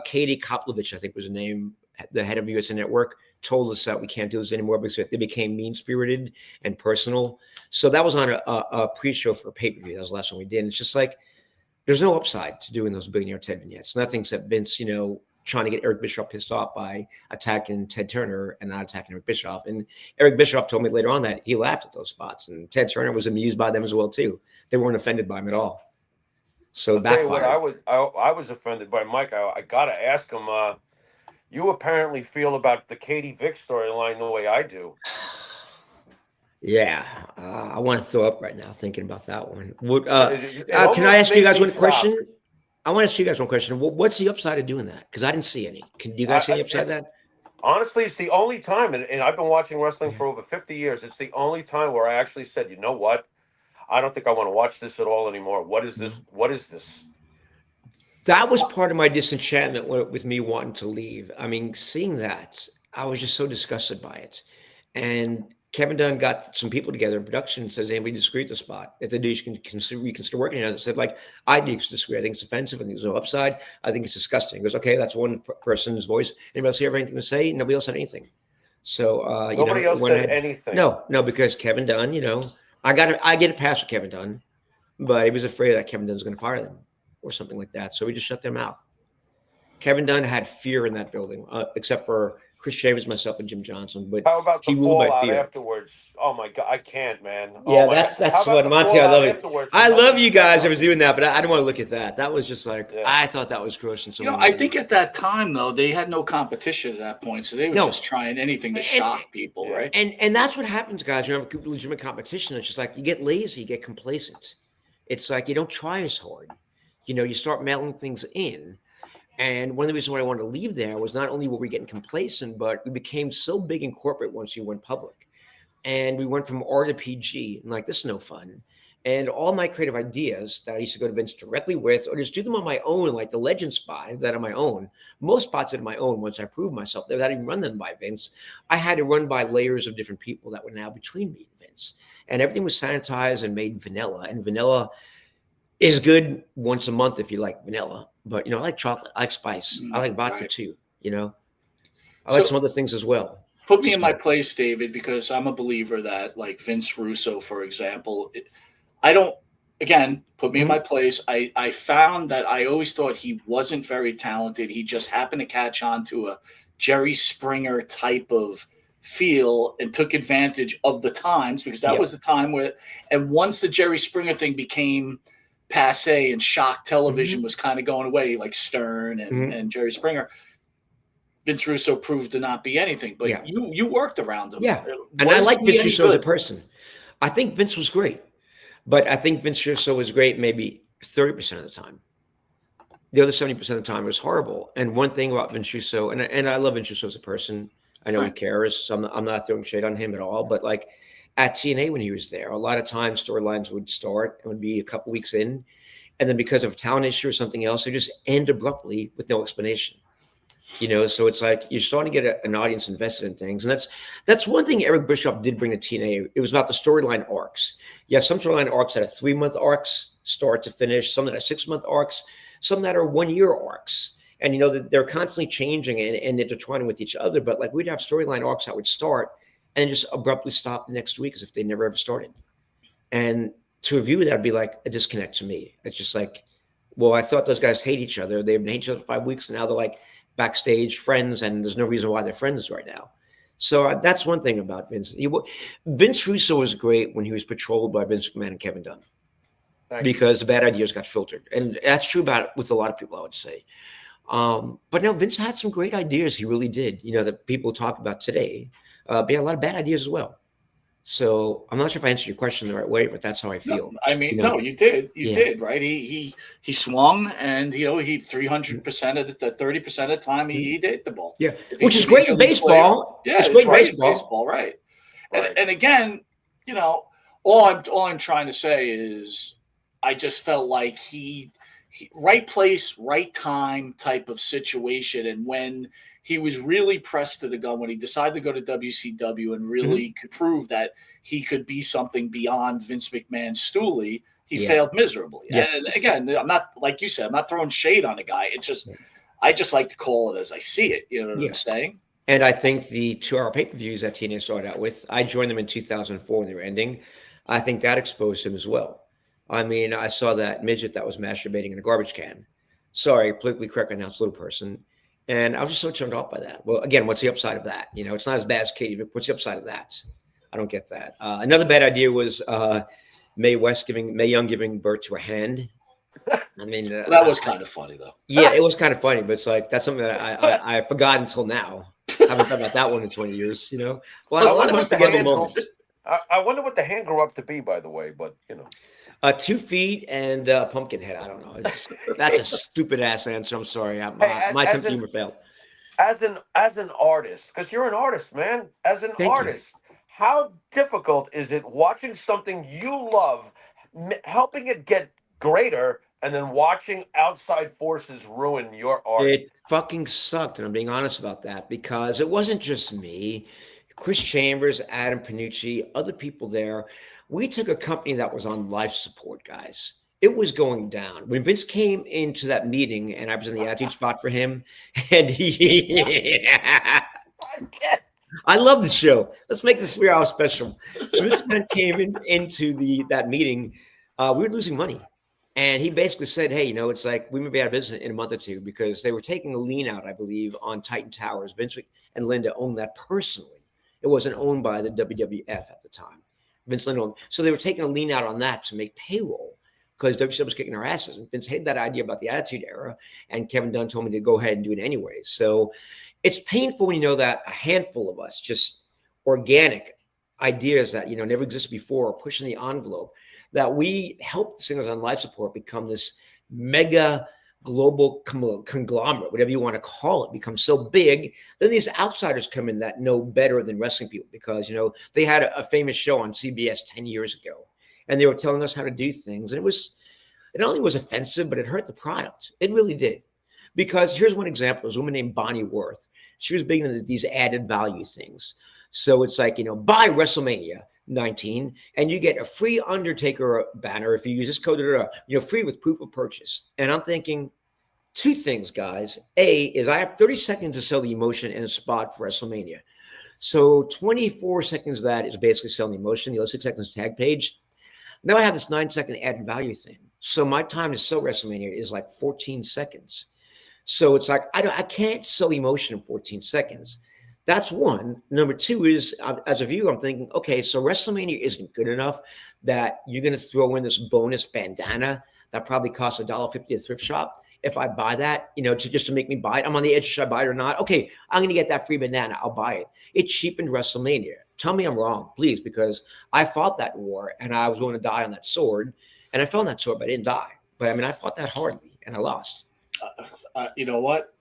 Katie Koplovich, I think was the name, the head of USA Network, told us that we can't do this anymore because they became mean-spirited and personal. So that was on a pre-show for a pay-per-view. That was the last one we did. And it's just like, there's no upside to doing those billionaire Ted vignettes. Nothing except Vince, trying to get Eric Bischoff pissed off by attacking Ted Turner and not attacking Eric Bischoff. And Eric Bischoff told me later on that he laughed at those spots. And Ted Turner was amused by them as well, too. They weren't offended by him at all. So backfired. I was offended by Mike. I got to ask him, you apparently feel about the Katie Vick storyline the way I do. Yeah, I want to throw up right now thinking about that one. Can I ask you guys one question? I want to ask you guys one question. What's the upside of doing that? Because I didn't see any. Do you guys see any upside of that? Honestly, it's the only time, and I've been watching wrestling for over 50 years. It's the only time where I actually said, you know what? I don't think I want to watch this at all anymore. What is this? What is this? That was part of my disenchantment with me wanting to leave. I mean, seeing that, I was just so disgusted by it. And Kevin Dunn got some people together in production and says, anybody disagree with the spot? If they do, you can reconsider working. And I said, like, I disagree. I think it's offensive. I think there's no upside. I think it's disgusting. He goes, okay, that's one person's voice. Anybody else have anything to say? Nobody else had anything. So, nobody else said anything. No, because Kevin Dunn, I get a pass with Kevin Dunn, but he was afraid that Kevin Dunn was going to fire them or something like that. So we just shut their mouth. Kevin Dunn had fear in that building, except for Chris Chambers, myself, and Jim Johnson. But how about the fallout afterwards? Oh my God, I can't, man. Yeah, that's what Monty. I love it. I love you guys. I was doing that, but I don't want to look at that. That was just like I thought that was gross. And I think at that time though they had no competition at that point, so they were just trying anything to shock people, right? And that's what happens, guys. You have legitimate competition. It's just like you get lazy, you get complacent. It's like you don't try as hard. You start mailing things in. And one of the reasons why I wanted to leave there was not only were we getting complacent, but we became so big in corporate once you went public. And we went from R to PG, and like, this is no fun. And all my creative ideas that I used to go to Vince directly with, or just do them on my own, like the legend spot that on my own, most spots are my own once I proved myself. Without even run them by Vince, I had to run by layers of different people that were now between me and Vince. And everything was sanitized and made vanilla. And vanilla is good once a month if you like vanilla. But, I like chocolate. I like spice. I like vodka too, I like some other things as well. Put me in my place, David, because I'm a believer that, like Vince Russo, for example, put me in my place. I found that I always thought he wasn't very talented. He just happened to catch on to a Jerry Springer type of feel and took advantage of the times, because that was the time and once the Jerry Springer thing became passe and shock television was kind of going away, like Stern and Jerry Springer, Vince Russo proved to not be anything. But you worked around him. Yeah. And I like Vince Russo as a person. I think Vince was great. But I think Vince Russo was great maybe 30% of the time. The other 70% of the time was horrible. And one thing about Vince Russo, and I love Vince Russo as a person. I know he cares. So I'm not throwing shade on him at all. But like, at TNA when he was there, a lot of times storylines would start and would be a couple weeks in. And then because of a talent issue or something else, they just end abruptly with no explanation. So it's like you're starting to get an audience invested in things. And that's one thing Eric Bischoff did bring to TNA. It was about the storyline arcs. Yeah, some storyline arcs that are 3-month arcs, start to finish, some that are 6-month arcs, some that are 1-year arcs. And, that they're constantly changing and intertwining with each other. But like we'd have storyline arcs that would start and just abruptly stop the next week as if they never ever started. And to a viewer, that'd be like a disconnect to me. It's just like, well, I thought those guys hate each other. They've been hating each other for 5 weeks, and now they're like backstage friends, and there's no reason why they're friends right now. So that's one thing about Vince. Vince Russo was great when he was patrolled by Vince McMahon and Kevin Dunn, because the bad ideas got filtered. And that's true with a lot of people, I would say. But no, Vince had some great ideas. He really did, that people talk about today. But yeah, a lot of bad ideas as well. So I'm not sure if I answered your question the right way, but that's how I feel. No, I mean, no, you did. You did, right? He swung, and he 300% of the 30% of the time he hit the ball. Yeah, which is great in baseball. Yeah, it's great in baseball, right? And again, all I'm trying to say is, I just felt like he right place, right time type of situation, and when he was really pressed to the gun, when he decided to go to WCW and really could prove that he could be something beyond Vince McMahon's stoolie, he failed miserably. Yeah. And again, I'm not, like you said, I'm not throwing shade on the guy. It's just, I just like to call it as I see it. You know what I'm saying? And I think the 2-hour pay-per-views that TNA started out with, I joined them in 2004 when they were ending. I think that exposed him as well. I mean, I saw that midget that was masturbating in a garbage can. Sorry, politically correct, announced little person. And I was just so turned off by that. Well, again, what's the upside of that? It's not as bad as Katie, but what's the upside of that? I don't get that. Another bad idea was Mae Young giving birth to a hand. I mean, that was kind of funny, though. Yeah, it was kind of funny, but it's like that's something that I forgot until now. I haven't thought about that one in 20 years. Well, a lot of unforgettable moments. I wonder what the hand grew up to be, by the way, but 2 feet and a pumpkin head. I don't know. That's a stupid ass answer. I'm sorry. My sense of humor failed. As an artist, because you're an artist, man. As an artist, how difficult is it watching something you love, helping it get greater, and then watching outside forces ruin your art? It fucking sucked, and I'm being honest about that, because it wasn't just me. Chris Chambers, Adam Panucci, other people there. We took a company that was on life support, guys. It was going down. When Vince came into that meeting and I was in the attitude spot for him, and I love the show. Let's make this 3 hour special. Vince came into that meeting. We were losing money. And he basically said, hey, it's like we may be out of business in a month or two, because they were taking a lien out, I believe, on Titan Towers. Vince and Linda owned that personally. It wasn't owned by the WWF at the time. Vince Linda owned. So they were taking a lien out on that to make payroll, because WCW was kicking our asses. And Vince hated that idea about the Attitude Era. And Kevin Dunn told me to go ahead and do it anyway. So it's painful when you know that a handful of us, just organic ideas that, never existed before, are pushing the envelope, that we helped singers on life support become this mega global conglomerate, whatever you want to call it, become so big. Then these outsiders come in that know better than wrestling people, because, they had a famous show on CBS 10 years ago. And they were telling us how to do things. And it not only was offensive, but it hurt the product. It really did. Because here's one example. There's a woman named Bonnie Worth. She was big into these added value things. So it's like, buy WrestleMania 19 and you get a free Undertaker banner if you use this code, free with proof of purchase. And I'm thinking 2 things, guys. A is I have 30 seconds to sell the emotion in a spot for WrestleMania. So 24 seconds of that is basically selling the emotion. The other 6 seconds tag page. Now I have this 9-second added value thing. So my time to sell WrestleMania is like 14 seconds. So it's like, I can't sell emotion in 14 seconds. That's one. Number 2 is, as a viewer, I'm thinking, okay, so WrestleMania isn't good enough that you're going to throw in this bonus bandana that probably costs $1.50 at a thrift shop. If I buy that, just to make me buy it, I'm on the edge, should I buy it or not? Okay, I'm going to get that free bandana. I'll buy it. It cheapened WrestleMania. Tell me I'm wrong, please, because I fought that war and I was going to die on that sword. And I fell on that sword, but I didn't die. But I fought that hardly and I lost. You know what?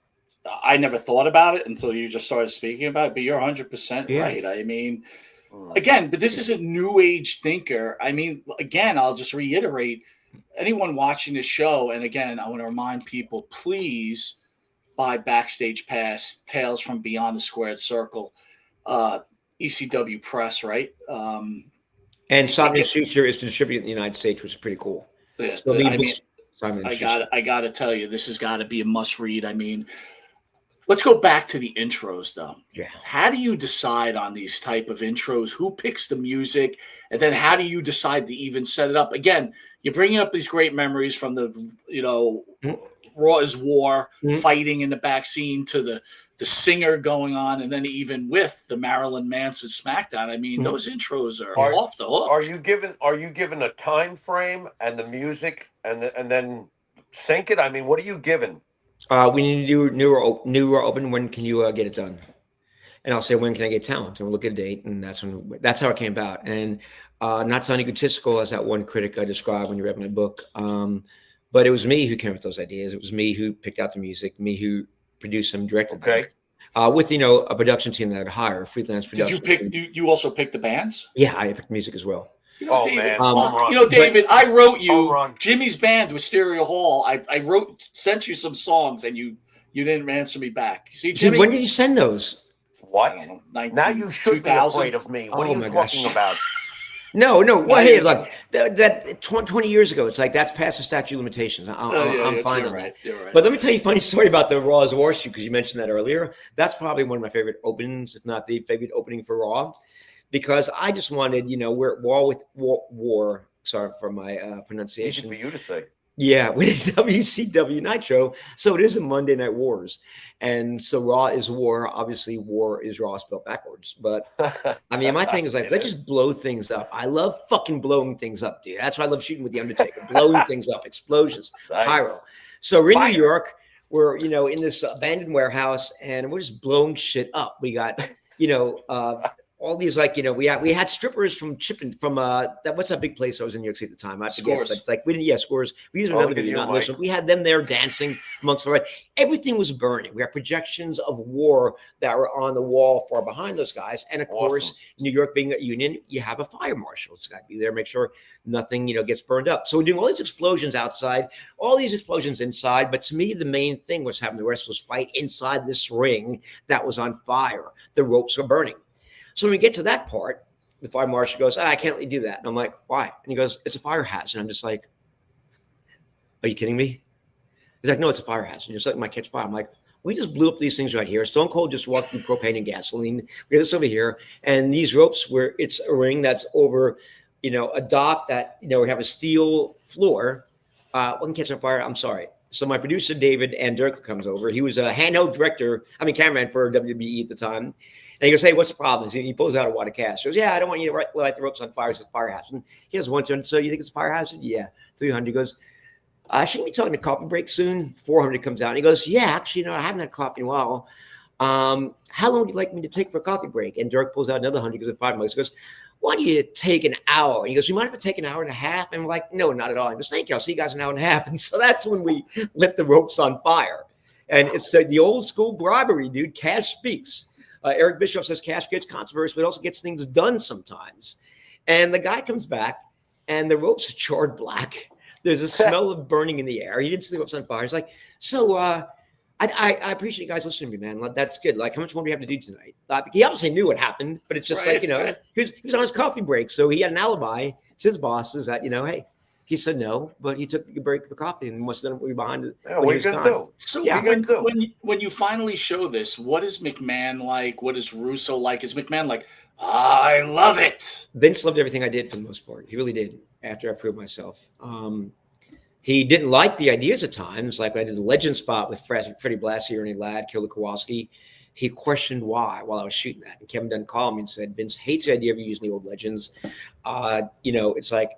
I never thought about it until you just started speaking about it, but you're 100% right. Again, but this isn't new age thinker. Again, I'll just reiterate, anyone watching this show, and again, I want to remind people, please buy Backstage Pass, Tales from Beyond the Squared Circle, ECW Press, right? And Simon & Schuster is distributed in the United States, which is pretty cool. Yeah, so I got to tell you, this has got to be a must read. Let's go back to the intros, though. Yeah. How do you decide on these type of intros? Who picks the music? And then how do you decide to even set it up? Again, you're bringing up these great memories from the, Raw is War, fighting in the back scene, to the singer going on, and then even with the Marilyn Manson SmackDown. Those intros are off the hook. Are you given a time frame and the music and then sync it? What are you given? We need to do new or open. When can you get it done? And I'll say, when can I get talent? And we'll look at a date, and that's how it came about. And not sounding egotistical, as that one critic I described when you read my book, but it was me who came up with those ideas. It was me who picked out the music, me who produced them, directed them. With a production team that I'd hire, a freelance production. Did you also pick the bands? Yeah, I picked music as well. David, David, I wrote you Jimmy's band with Stereo Hall. I sent you some songs, and you didn't answer me back. See, Jimmy, when did you send those? What? Now you should be afraid of me. What are you talking about? No. Well, hey, look, that 20 years ago, it's like that's past the statute of limitations. I'm fine on that. Right. But let me tell you a funny story about the Raw is War shoot, because you mentioned that earlier. That's probably one of my favorite openings, if not the favorite opening for Raw, because I just wanted, we're at war. Sorry for my pronunciation. Easy for you to say. Yeah, with WCW Nitro. So it is a Monday Night Wars. And so Raw is War. Obviously, War is Raw spelled backwards. But my thing is like, let's just blow things up. I love fucking blowing things up, dude. That's why I love shooting with The Undertaker. Blowing things up, explosions, pyro. So we're in New York. We're, in this abandoned warehouse, and we're just blowing shit up. We got, all these, like, we had strippers from what's that big place I was in New York City at the time? I forget, but it's like we didn't. Yeah, Scores. We used another video, not this one. We had them there dancing amongst our. Everything was burning. We had projections of war that were on the wall far behind those guys, and of course, New York being a union, you have a fire marshal. It's got to be there, make sure nothing gets burned up. So we're doing all these explosions outside, all these explosions inside. But to me, the main thing was having the wrestlers fight inside this ring that was on fire. The ropes were burning. So when we get to that part, the fire marshal goes, I can't let you do that. And I'm like, why? And he goes, it's a fire hazard. And I'm just like, are you kidding me? He's like, no, it's a fire hazard. You're just letting my catch fire. I'm like, we just blew up these things right here. Stone Cold just walked through propane and gasoline. We got this over here. And these ropes it's a ring that's over, a dock that, we have a steel floor. One catch on fire. I'm sorry. So my producer, David and Dirk, comes over. He was a handheld cameraman for WWE at the time. And he goes, hey, what's the problem? He pulls out a wad of cash. He goes, yeah, I don't want you to light the ropes on fire. It's a fire hazard. He has 100. So you think it's a fire hazard? Yeah, 300. He goes, shouldn't we be talking a coffee break soon? 400 comes out. And he goes, yeah, actually, I haven't had coffee in a while. How long would you like me to take for a coffee break? And Dirk pulls out another 100. He goes, 5 minutes. He goes, why don't you take an hour? And he goes, you mind if I take an hour and a half? And we're like, no, not at all. He goes, thank you. I'll see you guys in an hour and a half. And so that's when we lit the ropes on fire. And it's the old school bribery, dude. Cash speaks. Eric Bischoff says cash gets controversy, but it also gets things done sometimes. And the guy comes back, and the ropes are charred black. There's a smell of burning in the air. He didn't see the ropes on fire. He's like, so I appreciate you guys listening to me, man. That's good. Like, how much more do we have to do tonight? He obviously knew what happened, but it's just he was on his coffee break, so he had an alibi. It's his bosses that, hey. He said no, but he took a break for coffee and must have done what we behind it. Yeah, what are you going to do? So when you finally show this, what is McMahon like? What is Russo like? Is McMahon like, I love it? Vince loved everything I did for the most part. He really did after I proved myself. He didn't like the ideas at times, like when I did the legend spot with Freddie Blassie, Ernie Ladd, Killer Kowalski. He questioned why while I was shooting that. And Kevin Dunn called me and said, Vince hates the idea of using the old legends. It's like,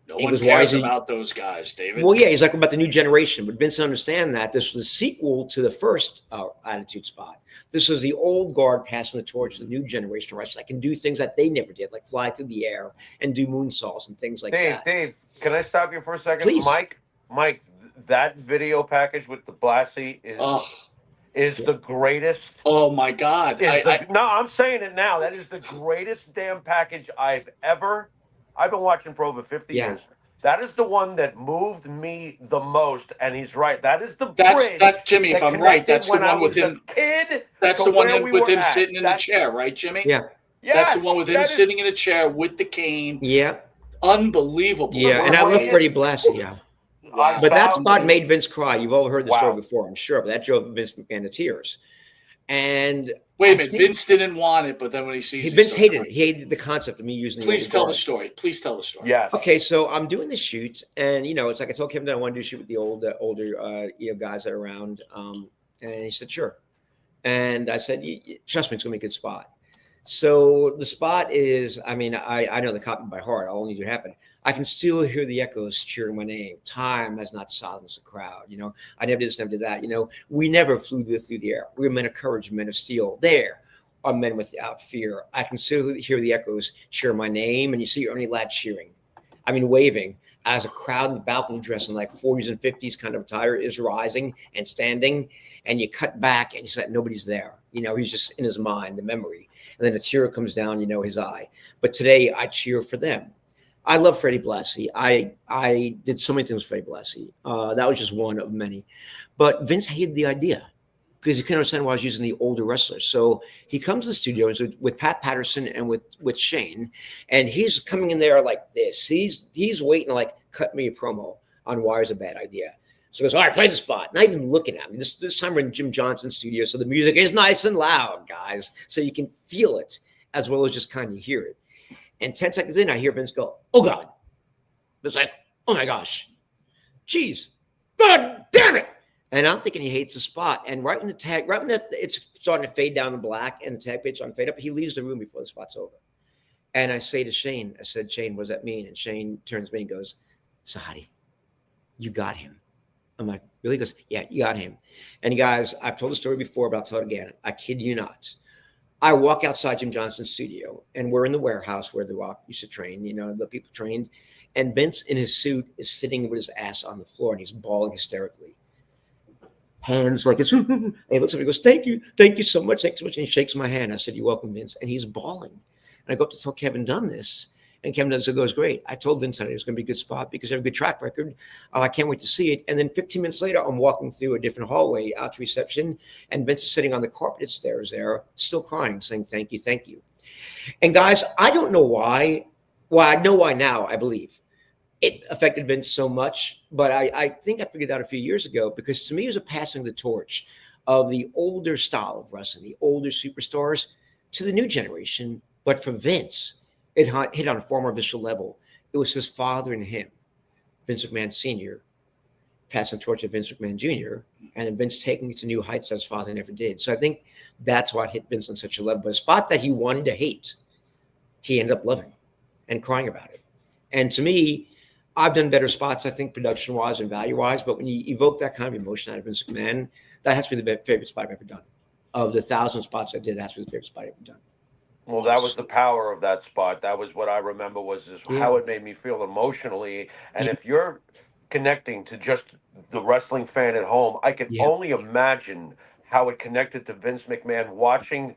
no one cares about those guys, David. Well, yeah, he's like about the new generation. But Vince understand that this was a sequel to the first Attitude spot. This was the old guard passing the torch to the new generation of wrestlers that can do things that they never did, like fly through the air and do moonsaults and things like that. Dave, can I stop you for a second? Please. Mike, that video package with the Blassie is the greatest. Oh, my God. No, I'm saying it now. That is the greatest damn package I've been watching for over 50 years. That is the one that moved me the most, and he's right. That is the bridge. Jimmy, if I'm right, that's the one with him. That's the one with him sitting in the chair, right, Jimmy? Yeah. That's the one with him sitting in a chair with the cane. Yeah. Unbelievable. Yeah, and I love Freddie Blassie, yeah. Wow. But that spot made Vince cry. You've all heard the story before, I'm sure, but that drove Vince McMahon to tears. And wait a minute, Vince didn't want it, but then when he sees Vince hated it. He hated the concept of me using. Please tell the story. Yeah. Okay, so I'm doing the shoot, and it's like I told Kevin that I wanted to do a shoot with the older guys that are around, and he said sure, and I said trust me, it's gonna be a good spot. So the spot is, I know the copy by heart. I'll only do half of it. I can still hear the echoes cheering my name. Time has not silenced the crowd. I never did this, never did that. We never flew through the air. We were men of courage, men of steel. There are men without fear. I can still hear the echoes cheer my name. And you see Ernie Ladd cheering. Waving as a crowd in the balcony dressing like 40s and 50s kind of attire is rising and standing. And you cut back and you say, nobody's there. He's just in his mind, the memory. And then a tear comes down, his eye. But today I cheer for them. I love Freddie Blassie. I did so many things with Freddie Blassie. That was just one of many. But Vince hated the idea because he couldn't understand why I was using the older wrestlers. So he comes to the studio with Pat Patterson and with Shane, and he's coming in there like this. He's waiting to like cut me a promo on why it's a bad idea. So he goes, all right, play the spot. Not even looking at me. This time we're in Jim Johnson's studio, so the music is nice and loud, guys, so you can feel it as well as just kind of hear it. And 10 seconds in, I hear Vince go, oh, God. It's like, oh, my gosh. Jeez. God damn it. And I'm thinking he hates the spot. And right when it's starting to fade down to black and the tag page starting to fade up, he leaves the room before the spot's over. And I say to Shane, Shane, what does that mean? And Shane turns to me and goes, Sahadi, you got him. I'm like, really? He goes, yeah, you got him. And guys, I've told the story before, but I'll tell it again. I kid you not. I walk outside Jim Johnston's studio, and we're in the warehouse where The Rock used to train, the people trained. And Vince in his suit is sitting with his ass on the floor, and he's bawling hysterically. Hands like this. And he looks at me and goes, thank you so much, thanks so much. And he shakes my hand. I said, you're welcome, Vince. And he's bawling. And I go up to tell Kevin Dunn this. And Kevin Dunn goes, great. I told Vince that it was going to be a good spot because they have a good track record. I can't wait to see it. And then 15 minutes later, I'm walking through a different hallway out to reception. And Vince is sitting on the carpeted stairs there, still crying, saying, thank you, thank you. And guys, I don't know why. Well, I know why now, I believe. It affected Vince so much, but I think I figured out a few years ago, because to me it was a passing the torch of the older style of wrestling, the older superstars to the new generation. But for Vince, it hit on a far more visceral level. It was his father and him, Vince McMahon Sr., passing the torch to Vince McMahon Jr., and then Vince taking it to new heights that his father never did. So I think that's why it hit Vince on such a level. But a spot that he wanted to hate, he ended up loving and crying about it. And to me, I've done better spots, I think, production-wise and value-wise, but when you evoke that kind of emotion out of Vince McMahon, that has to be the favorite spot I've ever done. Of the 1,000 spots I did, that's the favorite spot I've ever done. Well, that was the power of that spot. That was what I remember was how it made me feel emotionally. And if you're connecting to just the wrestling fan at home, I can only imagine how it connected to Vince McMahon watching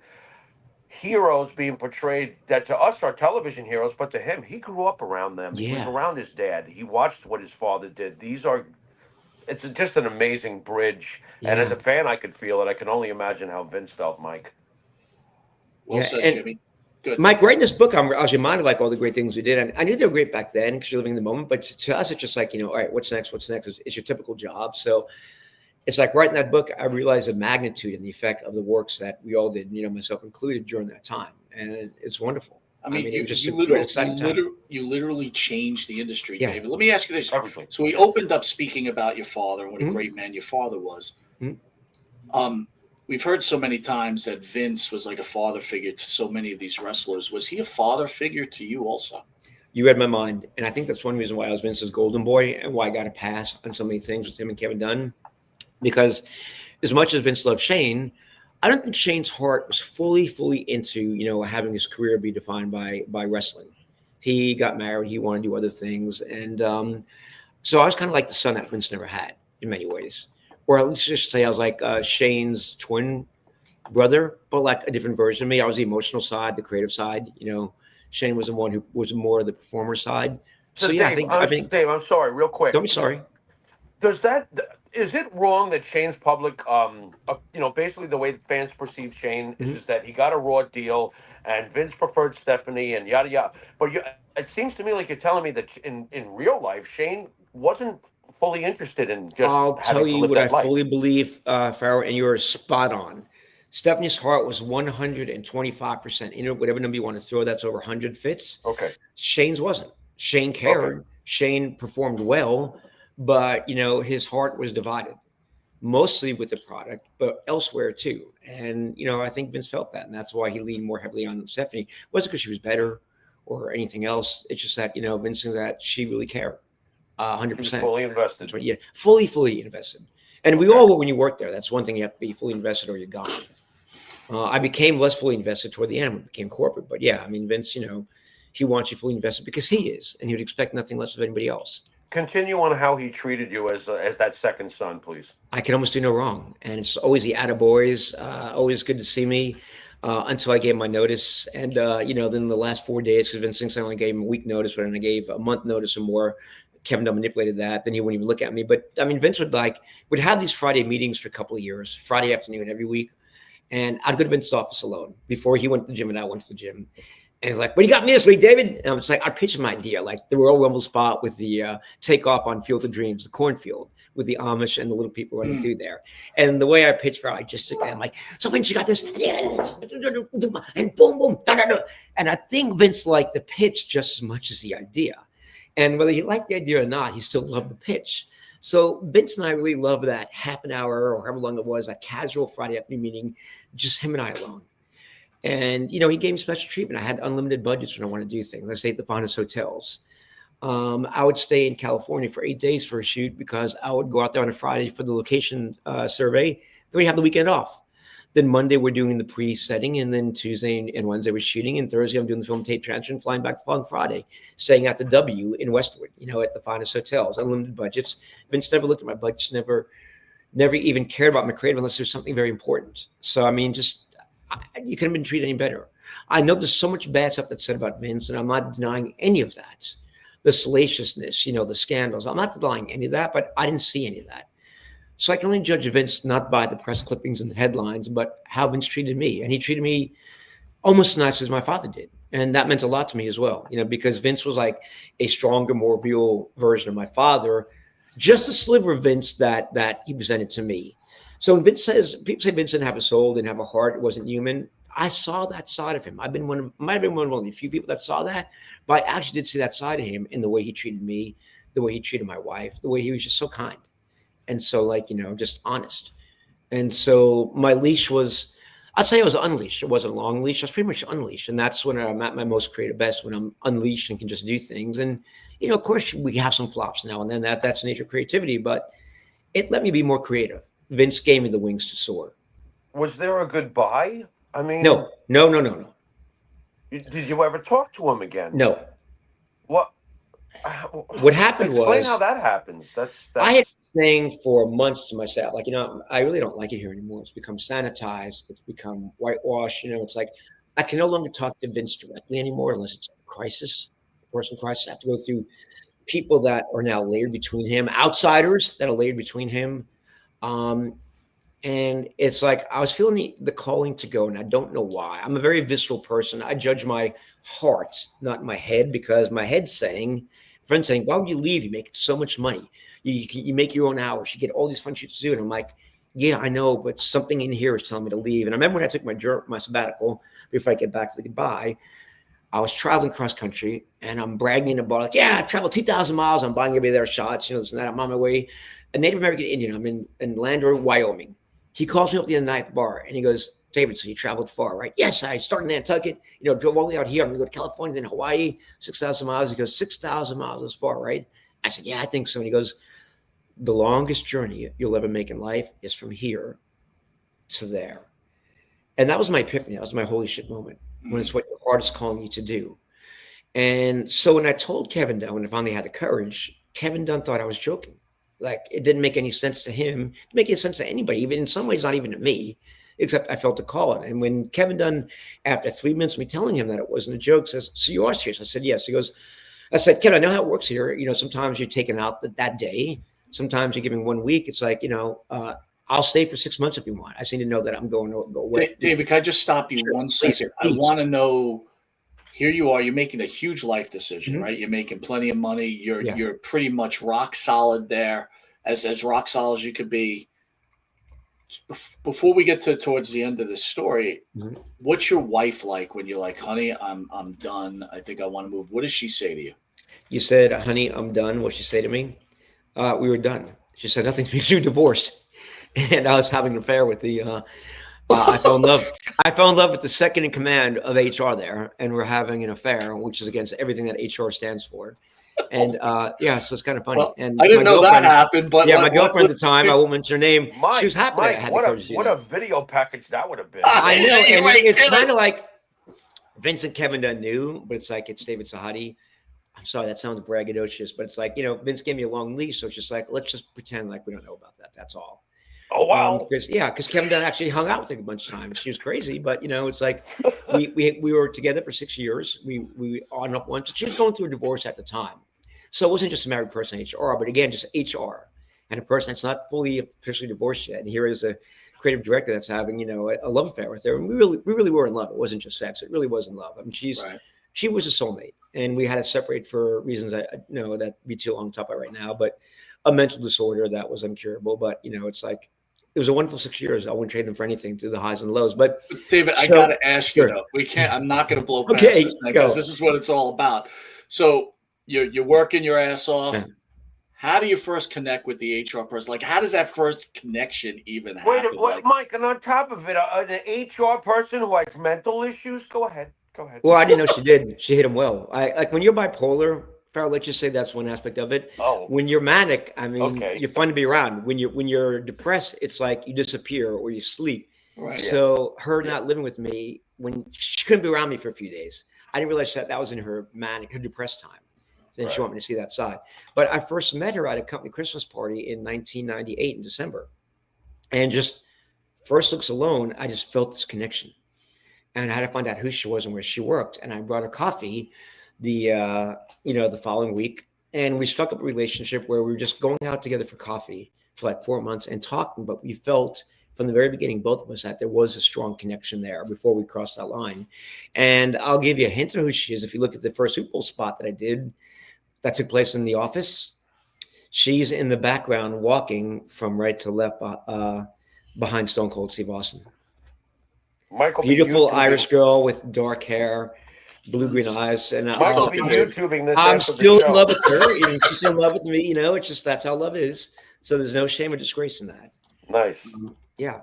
heroes being portrayed that to us are television heroes, but to him, he grew up around them. He was around his dad. He watched what his father did. It's just an amazing bridge. And as a fan, I could feel it. I can only imagine how Vince felt, Mike. Well said, Jimmy. Good. Mike, writing this book, I was reminded like all the great things we did. And I knew they were great back then because you're living in the moment. But to us, it's just like, all right, what's next? What's next? It's your typical job. So it's like writing that book, I realized the magnitude and the effect of the works that we all did, myself included, during that time. And it's wonderful. I mean, it was just you literally changed the industry, David. Let me ask you this. Everything. So we opened up speaking about your father and what a great man your father was. We've heard so many times that Vince was like a father figure to so many of these wrestlers. Was he a father figure to you also? You read my mind. And I think that's one reason why I was Vince's golden boy and why I got a pass on so many things with him and Kevin Dunn. Because as much as Vince loved Shane, I don't think Shane's heart was fully into, having his career be defined by wrestling. He got married. He wanted to do other things. And so I was kind of like the son that Vince never had in many ways. Or at least just say I was like Shane's twin brother, but like a different version of me. I was the emotional side, the creative side. Shane was the one who was more of the performer side. So yeah, Dave, I think Dave, I'm sorry, real quick. Don't be sorry. Is it wrong that Shane's public, basically the way fans perceive Shane is that he got a Raw deal and Vince preferred Stephanie and yada yada. But it seems to me like you're telling me that in real life, Shane wasn't fully interested in just. I'll tell you what I fully believe, Farrell, and you're spot on. Stephanie's heart was 125%. Whatever number you want to throw, that's over 100 fits. Okay. Shane's wasn't. Shane cared. Okay. Shane performed well, but his heart was divided, mostly with the product, but elsewhere too. And I think Vince felt that, and that's why he leaned more heavily on Stephanie. It wasn't because she was better or anything else. It's just that Vince knew that she really cared. 100%. Fully invested. Yeah, fully invested. And we all, when you work there, that's one thing, you have to be fully invested or you're gone. I became less fully invested toward the end when it became corporate. But yeah, I mean, Vince, he wants you fully invested because he is, and he would expect nothing less of anybody else. Continue on how he treated you as that second son, please. I can almost do no wrong. And it's always the attaboys, always good to see me until I gave my notice. And, then the last 4 days, because Vince thinks I only gave him a week notice, but then I gave a month notice or more. Kevin Dunn manipulated that. Then he wouldn't even look at me. But I mean, Vince would have these Friday meetings for a couple of years, Friday afternoon every week. And I'd go to Vince's office alone before he went to the gym and I went to the gym. And he's like, what do you got me this week, David? And I'm just like, I pitched him an idea, like the Royal Rumble spot with the takeoff on Field of Dreams, the cornfield with the Amish and the little people running through there. And the way I pitched for, I just took that. I'm like, so Vince, you got this? And boom, boom. And I think Vince liked the pitch just as much as the idea. And whether he liked the idea or not, he still loved the pitch. So Vince and I really loved that half an hour or however long it was, that casual Friday afternoon meeting, just him and I alone. And, he gave me special treatment. I had unlimited budgets when I wanted to do things. I stayed at the finest hotels. I would stay in California for 8 days for a shoot because I would go out there on a Friday for the location survey. Then we have the weekend off. Then Monday we're doing the pre-setting, and then Tuesday and Wednesday we're shooting, and Thursday I'm doing the film tape transfer and flying back the following Friday, staying at the W in Westwood, at the finest hotels, unlimited budgets. Vince never looked at my budgets, never even cared about my creative unless there's something very important. So I mean, you couldn't have been treated any better. I know there's so much bad stuff that's said about Vince, and I'm not denying any of that. The salaciousness, the scandals. I'm not denying any of that, but I didn't see any of that. So I can only judge Vince not by the press clippings and the headlines, but how Vince treated me. And he treated me almost as nice as my father did. And that meant a lot to me as well, because Vince was like a stronger, more real version of my father, just a sliver of Vince that he presented to me. So when Vince says, people say Vince didn't have a soul, didn't have a heart, wasn't human. I saw that side of him. Might have been one of the few people that saw that, but I actually did see that side of him in the way he treated me, the way he treated my wife, the way he was just so kind. And so just honest. And so my leash was, I'd say I was unleashed. It wasn't a long leash. I was pretty much unleashed. And that's when I'm at my most creative best, when I'm unleashed and can just do things. And, of course we have some flops now and then, that's the nature of creativity, but it let me be more creative. Vince gave me the wings to soar. Was there a goodbye? I mean, no. Did you ever talk to him again? No. What happened Explain how that happens. That's I had been saying for months to myself, I really don't like it here anymore. It's become sanitized. It's become whitewashed. It's like I can no longer talk to Vince directly anymore unless it's a crisis, personal crisis. I have to go through people that are now layered between him, outsiders that are layered between him. And it's like I was feeling the calling to go, and I don't know why. I'm a very visceral person. I judge my heart, not my head, because my head's saying, friends saying, why would you leave? You make so much money. You make your own hours. You get all these fun shit to do. And I'm like, yeah, I know, but something in here is telling me to leave. And I remember when I took my sabbatical, before I get back to the goodbye, I was traveling cross country, and I'm bragging in a bar, like, yeah, I traveled 2,000 miles. I'm buying everybody their shots, this and that. I'm on my way. A Native American Indian, I'm in Lander, Wyoming. He calls me up the other night at the bar, and he goes, David, so you traveled far, right? Yes, I started in Nantucket, drove all the way out here. I'm going to go to California, then Hawaii, 6,000 miles. He goes, 6,000 miles is far, right? I said, yeah, I think so. And he goes, the longest journey you'll ever make in life is from here to there. And that was my epiphany. That was my holy shit moment, when it's what your heart is calling you to do. And so when I told Kevin Dunn, when I finally had the courage, Kevin Dunn thought I was joking. Like, it didn't make any sense to him, it didn't make any sense to anybody, even in some ways, not even to me, except I felt the call. And when Kevin Dunn, after 3 minutes of me telling him that it wasn't a joke, says, so you are serious? I said, yes. He goes, I said, Kevin, I know how it works here. Sometimes you're taken out that day. Sometimes you're giving 1 week. It's like, I'll stay for 6 months if you want. I just need to know that I'm going to go away. David, can I just stop you 1 second? Please. I want to know, here you are, you're making a huge life decision, right? You're making plenty of money. You're pretty much rock solid there, as rock solid as you could be. Before we get towards the end of this story, what's your wife like when you're like, honey, I'm done. I think I want to move. What does she say to you? You said, honey, I'm done. What'd she say to me? We were done. She said nothing to me. She was divorced. And I was having an affair with the I fell in love with the second in command of HR there, and we're having an affair, which is against everything that HR stands for. And so it's kind of funny. Well, and I didn't know that happened, but my girlfriend at the time, I won't mention her name. Mike, she was happy. Mike, I had what a video package that would have been. I know, and it's kind of like Vince and Kevin Dunn knew, but it's like it's David Sahadi. I'm sorry, that sounds braggadocious, but it's like Vince gave me a long leash, so it's just like let's just pretend like we don't know about that. That's all. Oh wow! Because Kevin Dunn actually hung out with her a bunch of times. She was crazy, but it's like we were together for 6 years. We on and up once. She was going through a divorce at the time, so it wasn't just a married person HR, but again, just HR and a person that's not fully officially divorced yet. And here is a creative director that's having a love affair with her, and we really were in love. It wasn't just sex; it really was in love. I mean, she was a soulmate, and we had to separate for reasons I know that be too long to talk about right now, but a mental disorder that was incurable. But it's like. It was a wonderful 6 years. I wouldn't trade them for anything through the highs and lows. But David, I got to ask you though. We can't. I'm not going to blow past this because this is what it's all about. So you're working your ass off. Yeah. How do you first connect with the HR person? Like, how does that first connection even happen? Wait, Mike, and on top of it, an HR person who has mental issues. Go ahead. Well, I didn't know she did. She hit him well. Like when you're bipolar. Farrell, let's just say that's one aspect of it. Oh. When you're manic, I mean, you're fun to be around. When you're depressed, it's like you disappear or you sleep. Right. So her not living with me, when she couldn't be around me for a few days, I didn't realize that was in her manic, her depressed time. And she wanted me to see that side. But I first met her at a company Christmas party in 1998 in December. And just first looks alone, I just felt this connection. And I had to find out who she was and where she worked. And I brought her coffee the following week. And we struck up a relationship where we were just going out together for coffee for like 4 months and talking. But we felt from the very beginning, both of us, that there was a strong connection there before we crossed that line. And I'll give you a hint of who she is. If you look at the first Super Bowl spot that I did, that took place in The Office, she's in the background walking from right to left behind Stone Cold Steve Austin. Michael, beautiful Irish girl with dark hair, blue-green eyes. And Michael be YouTubing this. I'm still in love with her. She's still in love with me. It's just that's how love is. So there's no shame or disgrace in that. Nice. Yeah.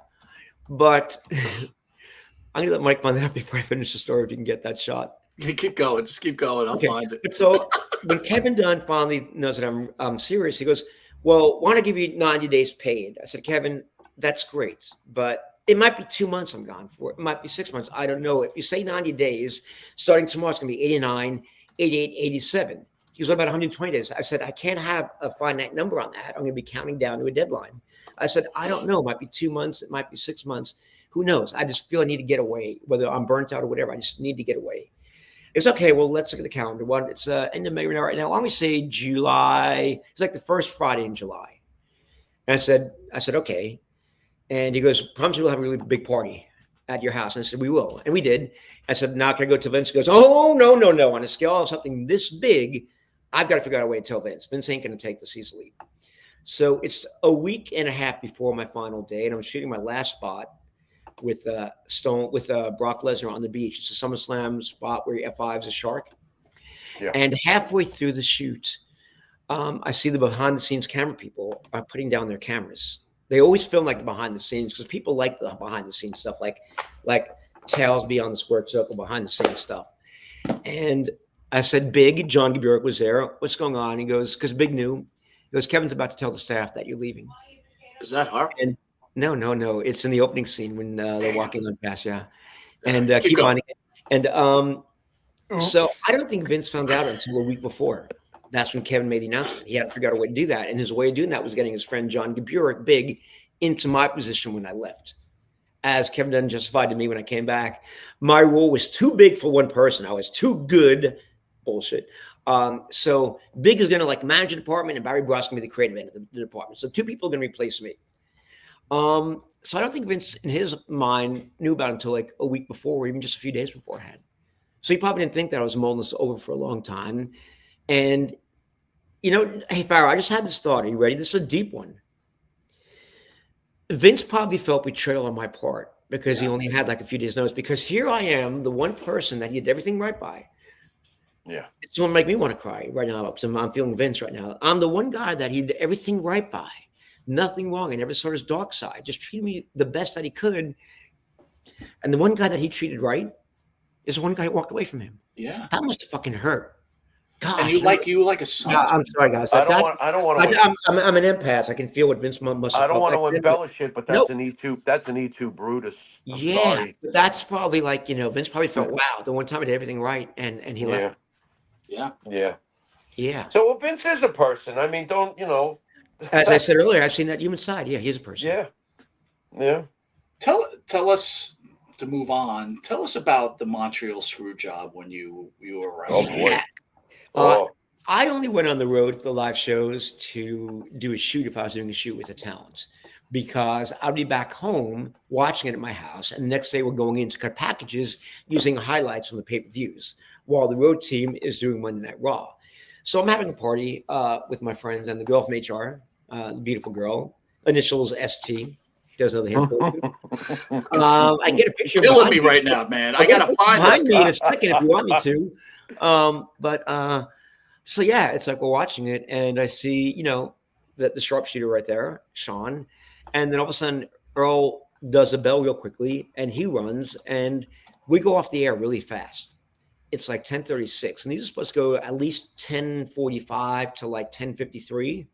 But I'm going to let Mike find that out before I finish the story if you can get that shot. Keep going. Just keep going. I'll find it. So when Kevin Dunn finally knows that I'm serious, he goes, well, why don't I give you 90 days paid? I said, Kevin, that's great. But it might be 2 months I'm gone for. It might be 6 months. I don't know. If you say 90 days, starting tomorrow, it's going to be 89, 88, 87. He goes, what about 120 days? I said, I can't have a finite number on that. I'm going to be counting down to a deadline. I said, I don't know. It might be 2 months. It might be 6 months. Who knows? I just feel I need to get away, whether I'm burnt out or whatever. I just need to get away. It's okay. Well, let's look at the calendar. It's end of May right now. Why don't we say July? It's like the first Friday in July. And I said, okay. And he goes, promise you we'll have a really big party at your house. And I said, we will. And we did. I said, now can I go to Vince? He goes, oh, no. On a scale of something this big, I've got to figure out a way to tell Vince. Vince ain't going to take this easily. So it's a week and a half before my final day. And I'm shooting my last spot with Brock Lesnar on the beach. It's a SummerSlam spot where F5's a shark. Yeah. And halfway through the shoot, I see the behind the scenes camera people are putting down their cameras. They always film like the behind the scenes because people like the behind the scenes stuff, like tails beyond the squared circle, behind the scenes stuff. And I said, Big, John Gaburek was there. What's going on? He goes, because Big knew. He goes, Kevin's about to tell the staff that you're leaving. Is that hard? And no. It's in the opening scene when they're walking on past, yeah. And keep on. And so I don't think Vince found out until a week before. That's when Kevin made the announcement. He had to figure out a way to do that. And his way of doing that was getting his friend John Gaburek, Big, into my position when I left. As Kevin Dunn justified to me when I came back, my role was too big for one person. I was too good. Bullshit. So Big is going to manage the department, and Barry Bross going to be the creative end of the department. So two people are going to replace me. So I don't think Vince, in his mind, knew about it until a week before, or even just a few days beforehand. So he probably didn't think that I was mulling this over for a long time. And, hey, Farrah, I just had this thought. Are you ready? This is a deep one. Vince probably felt betrayal on my part because he only had a few days' notice. Because here I am, the one person that he did everything right by. Yeah. It's going to make me want to cry right now. I'm feeling Vince right now. I'm the one guy that he did everything right by. Nothing wrong. I never saw his dark side. Just treated me the best that he could. And the one guy that he treated right is the one guy who walked away from him. Yeah. That must have fucking hurt. Gosh, and you like a son. I'm sorry, guys. I don't want to. I'm an empath. I can feel what Vince must have. I don't want to embellish it, but that's an E2. That's an E2 Brutus. Sorry. That's probably Vince probably felt, wow, the one time I did everything right, and he left. Yeah. So Vince is a person. I mean, As I said earlier, I've seen that human side. Yeah, he's a person. Yeah. Tell us, to move on. Tell us about the Montreal screw job when you were around. Oh boy. I only went on the road for the live shows to do a shoot if I was doing a shoot with a talent, because I'd be back home watching it at my house, and the next day we're going in to cut packages using highlights from the pay-per-views while the road team is doing Monday Night Raw. So I'm having a party with my friends and the girl from HR, the beautiful girl, initials ST. Doesn't know the hint. I get a picture. You're killing me right now, man. I gotta find me in a second if you want me to. So yeah, it's we're watching it, and I see the sharpshooter right there, Sean, and then all of a sudden Earl does a bell real quickly, and he runs, and we go off the air really fast. It's 10:36, and these are supposed to go at least 10:45 to 10:53,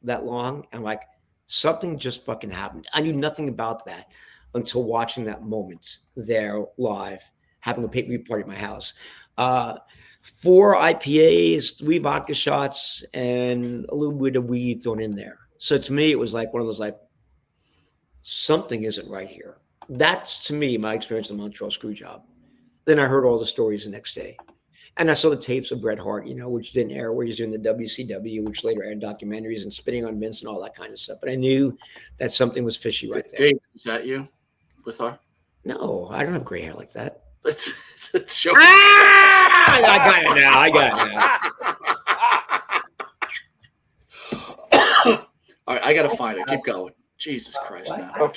that long. And something just fucking happened. I knew nothing about that. until watching that moment there live, having a pay-per-view party at my house. 4 IPAs, 3 vodka shots, and a little bit of weed thrown in there. So to me, it was like one of those like, something isn't right here. That's, to me, my experience of the Montreal Screwjob. Then I heard all the stories the next day. And I saw the tapes of Bret Hart, which didn't air, where he's doing the WCW, which later aired documentaries and spitting on Vince and all that kind of stuff. But I knew that something was fishy right there. Dave, is that you with her? No, I don't have gray hair like that. It's a joke. I got it now. I got it now. All right, I got to find it. Keep going. Jesus Christ! Now. But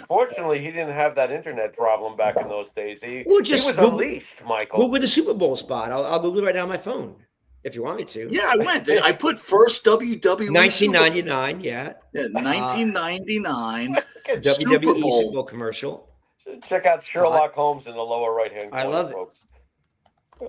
fortunately, he didn't have that internet problem back in those days. He was unleashed, Michael. Google the Super Bowl spot. I'll Google it right now on my phone if you want me to. Yeah, I went. I put first WWE 1999. Yeah, 1999 WWE Super Bowl commercial. Check out Sherlock Holmes in the lower right-hand corner. I love it. Folks.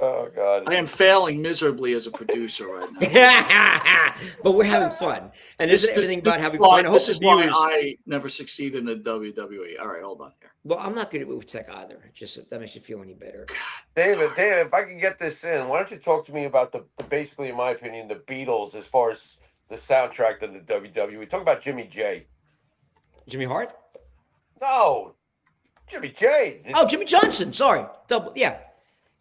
Oh, God. I am failing miserably as a producer right now. But we're having fun. And this is everything about having fun. This is why I never succeed in the WWE. All right, hold on here. Well, I'm not good at with tech either. Just if that makes you feel any better. David, if I can get this in, why don't you talk to me about the basically, in my opinion, the Beatles as far as the soundtrack to the WWE. Talk about Jimmy J. Jimmy Hart? No. Jimmy J. Oh, Jimmy Johnson. Sorry. Yeah.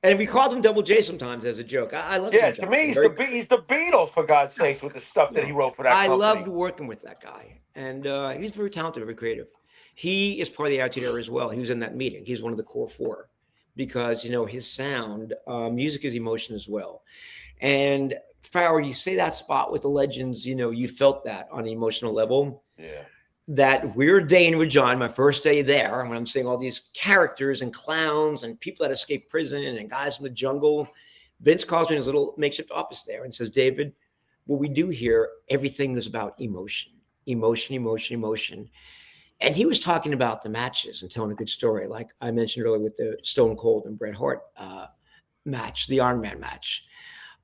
And we called him Double J sometimes as a joke. I love Jimmy to me, he's the Beatles, for God's sakes, with the stuff that he wrote for that company. I loved working with that guy. And he's very talented, very creative. He is part of the Attitude Era as well. He was in that meeting. He's one of the core 4 because, his sound, music is emotion as well. And Farrell, you say that spot with the legends, you felt that on an emotional level. Yeah. That weird day in Regina, my first day there, when I'm seeing all these characters and clowns and people that escaped prison and guys from the jungle, Vince calls me in his little makeshift office there and says, David, what we do here, everything is about emotion. And he was talking about the matches and telling a good story, like I mentioned earlier with the Stone Cold and Bret Hart match, the Iron Man match.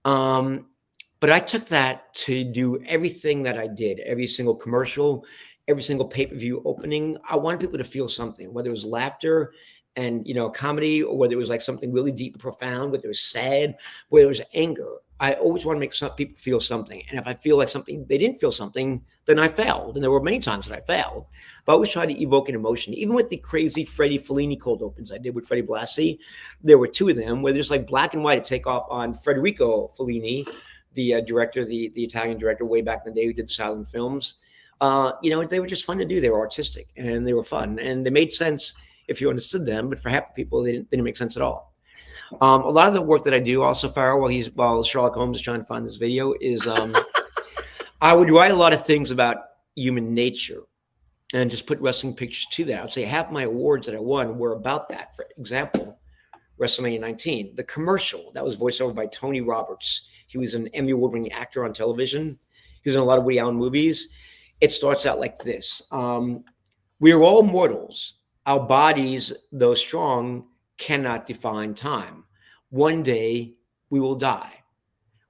But I took that to do everything that I did, every single commercial, every single pay-per-view opening. I wanted people to feel something, whether it was laughter and, comedy, or whether it was like something really deep and profound, whether it was sad, whether it was anger. I always want to make some people feel something. And if I feel like they didn't feel something, then I failed. And there were many times that I failed. But I always try to evoke an emotion. Even with the crazy Freddie Fellini cold opens I did with Freddie Blassie, there were 2 of them where there's like black and white to take off on Federico Fellini, the director, the Italian director way back in the day who did the silent films. They were just fun to do. They were artistic and they were fun and they made sense if you understood them. But for half the people, they didn't make sense at all. A lot of the work that I do also, Farrell, while Sherlock Holmes is trying to find this video, is I would write a lot of things about human nature and just put wrestling pictures to that. I would say half my awards that I won were about that. For example, WrestleMania 19, the commercial that was voiced over by Tony Roberts. He was an Emmy Award-winning actor on television. He was in a lot of Woody Allen movies. It starts out like this. We are all mortals. Our bodies, though strong, cannot define time. One day we will die.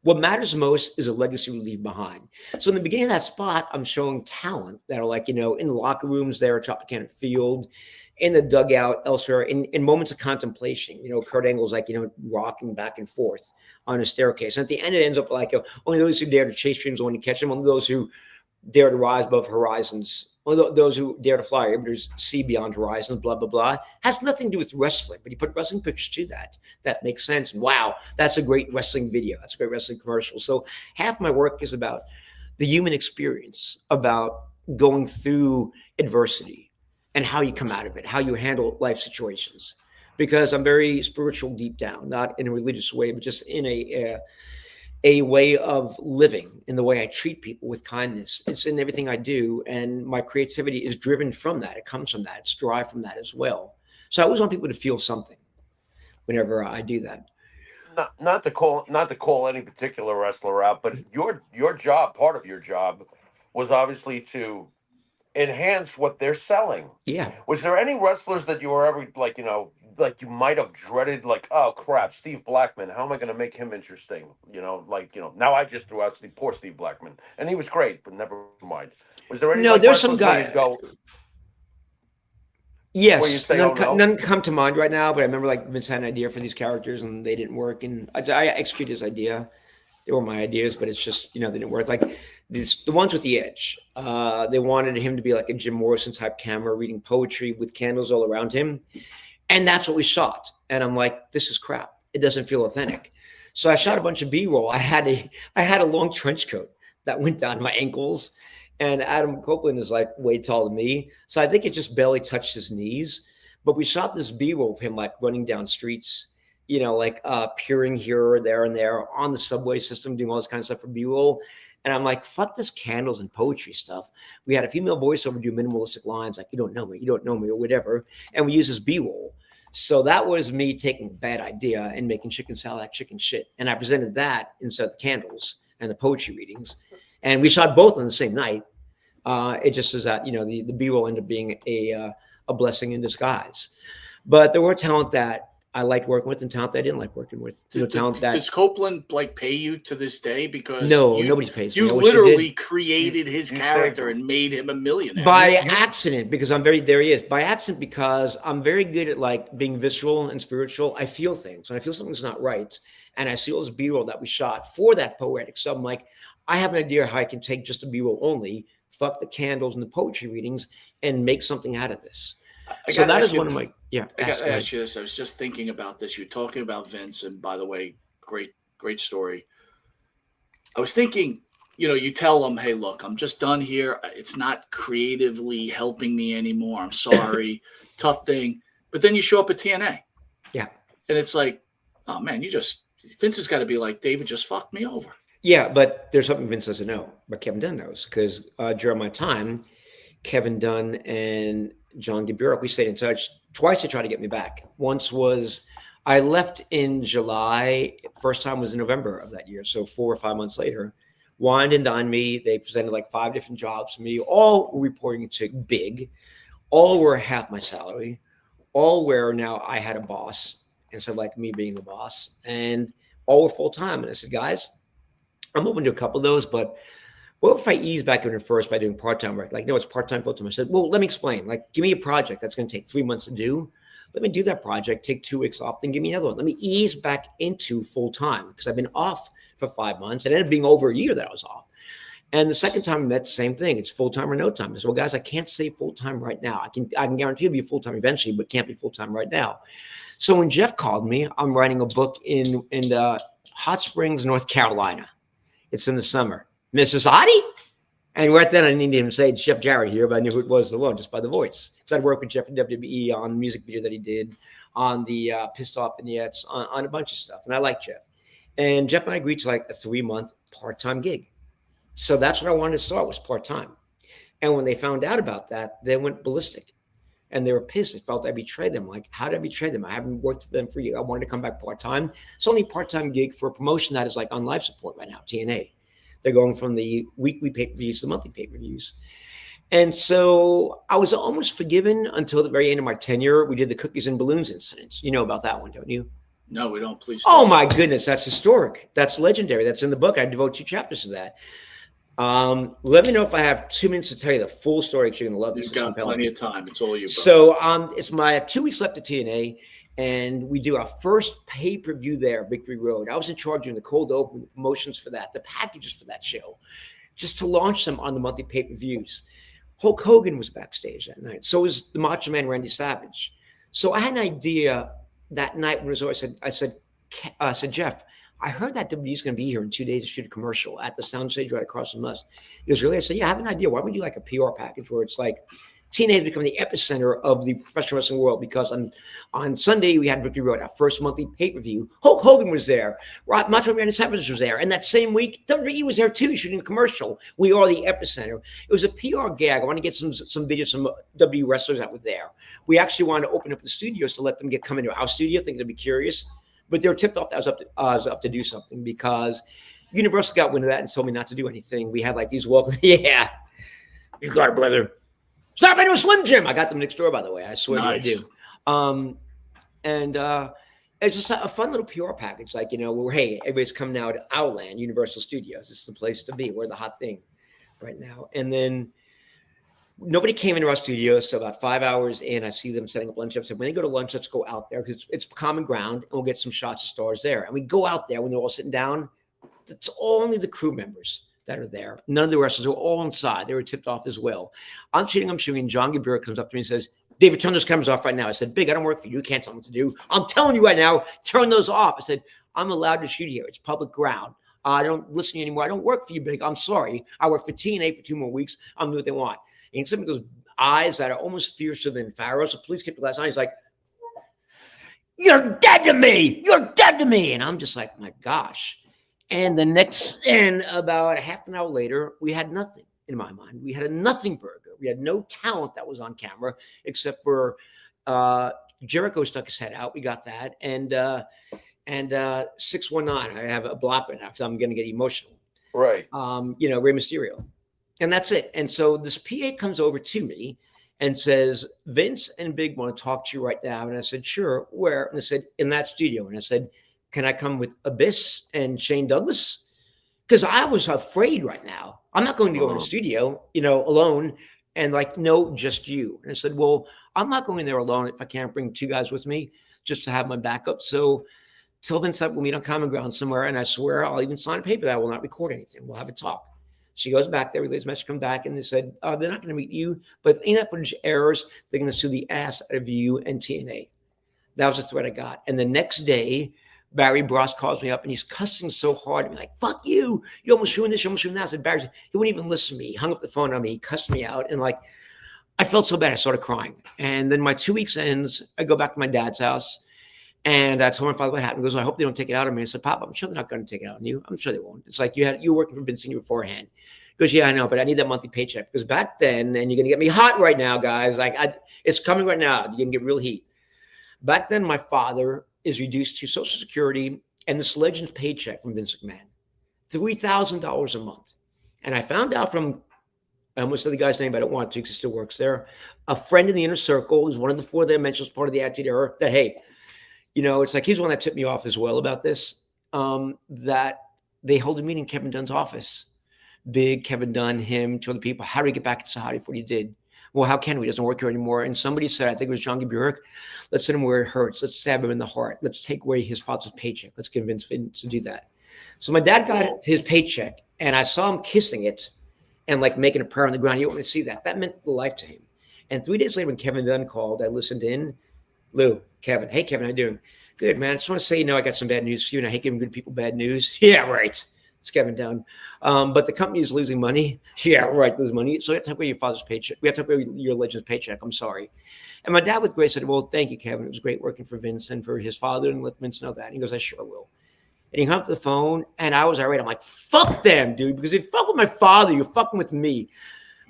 What matters most is a legacy we leave behind. So in the beginning of that spot, I'm showing talent that are like, in the locker rooms there at Tropicana Field, in the dugout, elsewhere, in moments of contemplation. Kurt Angle's like, rocking back and forth on a staircase. And at the end, it ends up like, only those who dare to chase dreams will only catch them. Only those who dare to rise above horizons. Only those who dare to fly, able to see beyond horizons, blah, blah, blah. Has nothing to do with wrestling, but you put wrestling pictures to that. That makes sense. Wow, that's a great wrestling video. That's a great wrestling commercial. So half my work is about the human experience, about going through adversity and how you come out of it, how you handle life situations. Because I'm very spiritual deep down, not in a religious way, but just in a way of living, in the way I treat people with kindness. It's in everything I do. And my creativity is driven from that. It comes from that. It's derived from that as well. So I always want people to feel something whenever I do that. Not to call any particular wrestler out, but your job, part of your job was obviously to enhance what they're selling. Yeah. Was there any wrestlers that you were ever like you might have dreaded, like, oh crap, Steve Blackman, how am I going to make him interesting? Now I just threw out poor Steve Blackman, and he was great, but never mind. Was there any? No, there's some guys. Yes, none come to mind right now, but I remember like Vince had an idea for these characters and they didn't work, and I executed his idea. They were my ideas, but it's just, they didn't work. Like the ones with the edge, they wanted him to be like a Jim Morrison type camera reading poetry with candles all around him. And that's what we shot. And I'm like, this is crap. It doesn't feel authentic. So I shot a bunch of B-roll. I had a long trench coat that went down to my ankles. And Adam Copeland is like way taller than me. So I think it just barely touched his knees. But we shot this B-roll of him like running down streets, like peering here or there and there on the subway system, doing all this kind of stuff for B-roll. And I'm like, fuck this candles and poetry stuff. We had a female voiceover do minimalistic lines like, you don't know me, or whatever. And we use this B-roll. So that was me taking a bad idea and making chicken salad chicken shit. And I presented that instead of the candles and the poetry readings. And we shot both on the same night. It just is that, the B-roll ended up being a blessing in disguise. But there were talent that I liked working with and talent that I didn't like working with. Does Copeland pay you to this day? Because nobody pays me. You literally created his character and made him a millionaire. By accident, because there he is. By accident, because I'm very good at like being visceral and spiritual. I feel things. When I feel something's not right, and I see all this B-roll that we shot for that poetic. So I'm like, I have an idea how I can take just a B-roll only, fuck the candles and the poetry readings, and make something out of this. So that is one of my, I got to ask you this. I was just thinking about this. You're talking about Vince, and by the way, great story. I was thinking, you tell him, hey, look, I'm just done here. It's not creatively helping me anymore. I'm sorry. Tough thing. But then you show up at TNA. Yeah. And it's like, oh man, Vince has got to be like, David just fucked me over. Yeah, but there's something Vince doesn't know, but Kevin Dunn knows, because during my time, Kevin Dunn and John DeBurek, we stayed in touch twice to try to get me back. Once was I left in July. First time was in November of that year. So 4 or 5 months later, wined and dined me. They presented like 5 different jobs to me, all reporting to big, all were half my salary, all where now I had a boss instead of like me being the boss, and all were full time. And I said, guys, I'm open to a couple of those, but what if I ease back in it first by doing part-time work? Like, no, it's part-time, full-time. I said, well, let me explain. Like, give me a project that's going to take 3 months to do. Let me do that project, take 2 weeks off, then give me another one. Let me ease back into full-time, because I've been off for 5 months. It ended up being over a year that I was off. And the second time we met, the same thing. It's full-time or no time. I said, well, guys, I can't say full-time right now. I can guarantee it'll be full-time eventually, but can't be full-time right now. So when Jeff called me, I'm writing a book in Hot Springs, North Carolina. It's in the summer. Mrs. Sahadi? And right then I didn't even say it's Jeff Jarrett here, but I knew who it was alone just by the voice. Because I'd worked with Jeff in WWE on the music video that he did, on the Pissed Off vignettes, on a bunch of stuff. And I like Jeff. And Jeff and I agreed to like a 3-month part-time gig. So that's what I wanted to start, was part-time. And when they found out about that, they went ballistic. And they were pissed. They felt I betrayed them. Like, how did I betray them? I haven't worked for them for you. I wanted to come back part-time. It's only a part-time gig for a promotion that is like on life support right now, TNA. They're going from the weekly pay-per-views to the monthly pay-per-views. And so I was almost forgiven until the very end of my tenure. We did the cookies and balloons incident. You know about that one, don't you? No, we don't. Please. Oh, my goodness. That's historic. That's legendary. That's in the book. I devote 2 chapters to that. Let me know if I have 2 minutes to tell you the full story, because you're going to love this. You've got plenty of time. It's all you. So it's my 2 weeks left at TNA. And we do our first pay-per-view there, Victory Road. I was in charge of doing the cold open promotions for that, the packages for that show, just to launch them on the monthly pay-per-views. Hulk Hogan was backstage that night. So was the Macho Man Randy Savage. So I had an idea that night when it was over. I said, Jeff, I heard that WWE's going to be here in 2 days to shoot a commercial at the soundstage right across from us. He goes, really? I said, yeah, I have an idea. Why don't we do like a PR package where it's like, TNA has become the epicenter of the professional wrestling world, because on Sunday we had Victory Road, our first monthly pay-per-view. Hulk Hogan was there. Macho Man Savage was there. And that same week, WWE was there too, shooting a commercial. We are the epicenter. It was a PR gag. I want to get some videos, some WWE wrestlers that were there. We actually wanted to open up the studios to let them come into our studio, thinking they'd be curious. But they were tipped off that I was up to do something, because Universal got wind of that and told me not to do anything. We had like these welcome, yeah, you got it, brother. Stop into a Slim Jim. I got them next door, by the way. I swear I do. And it's just a fun little PR package. Like, where, hey, everybody's coming now to our land, Universal Studios. It's the place to be. We're the hot thing right now. And then nobody came into our studio. So about 5 hours in, I see them setting up lunch. I said, when they go to lunch, let's go out there because it's common ground and we'll get some shots of stars there. And we go out there when they're all sitting down. It's only the crew members that are there. None of the wrestlers are all inside. They were tipped off as well. I'm shooting. And John Gabira comes up to me and says, David, turn those cameras off right now. I said, Big, I don't work for you. You can't tell me what to do. I'm telling you right now, turn those off. I said, I'm allowed to shoot here. It's public ground. I don't listen to you anymore. I don't work for you, Big. I'm sorry. I work for TNA for 2 more weeks. I'm doing what they want. And he sent me those eyes that are almost fiercer than Pharaoh's. So please keep the glass on. He's like, you're dead to me. You're dead to me. And I'm just like, my gosh. And about half an hour later, we had nothing in my mind. We had a nothing burger. We had no talent that was on camera except for Jericho stuck his head out. We got that. And 619. I have a block right now because I'm going to get emotional. Right. Rey Mysterio. And that's it. And so this PA comes over to me and says, Vince and Big want to talk to you right now. And I said, sure. Where? And I said, in that studio. And I said, can I come with Abyss and Shane Douglas? Because I was afraid right now. I'm not going to go in the studio, alone and like, no, just you. And I said, well, I'm not going there alone if I can't bring 2 guys with me just to have my backup. So tell Vince that we'll meet on common ground somewhere. And I swear I'll even sign a paper that I will not record anything. We'll have a talk. She goes back there, relays message, come back, and they said, they're not going to meet you, but in that footage airs, they're going to sue the ass out of you and TNA. That was the threat I got. And the next day, Barry Bross calls me up and he's cussing so hard at me, like, fuck you. You almost ruined this, you almost ruined that. I said, Barry, he wouldn't even listen to me. He hung up the phone on me. He cussed me out. And like, I felt so bad. I started crying. And then my 2 weeks ends. I go back to my dad's house and I told my father what happened. He goes, I hope they don't take it out on me. I said, Pop, I'm sure they're not going to take it out on you. I'm sure they won't. It's like you were working for Vince Senior beforehand. He goes, yeah, I know, but I need that monthly paycheck because back then, and you're going to get me hot right now, guys. Like it's coming right now. You're going to get real heat. Back then, my father is reduced to Social Security and this Legends paycheck from Vince McMahon, $3,000 a month. And I found out from, I almost said the guy's name, but I don't want to because he still works there, a friend in the inner circle who's one of the 4 that I mentioned as part of the Attitude Era, that, hey, it's like he's the one that tipped me off as well about this, that they hold a meeting in Kevin Dunn's office. Big, Kevin Dunn, him, 2 other people. How do we get back to Sahadi for what he did? Well, how can we? He doesn't work here anymore. And somebody said, I think it was John Gabira, let's hit him where it hurts. Let's stab him in the heart. Let's take away his father's paycheck. Let's convince Vince to do that. So my dad got his paycheck and I saw him kissing it and like making a prayer on the ground. You want me to see that? That meant the life to him. And 3 days later when Kevin Dunn called, I listened in. Lou, Kevin. Hey, Kevin, how you doing? Good, man. I just want to say, I got some bad news for you and I hate giving good people bad news. Yeah, right. It's Kevin Dunn. But the company is losing money. Yeah, right, lose money. So we have to take away your father's paycheck. We have to take away your Legends paycheck. I'm sorry. And my dad with grace said, well, thank you, Kevin. It was great working for Vince and for his father, and let Vince know that. And he goes, I sure will. And he hung up the phone, and I was irate. I'm like, fuck them, dude, because if you fuck with my father, you're fucking with me.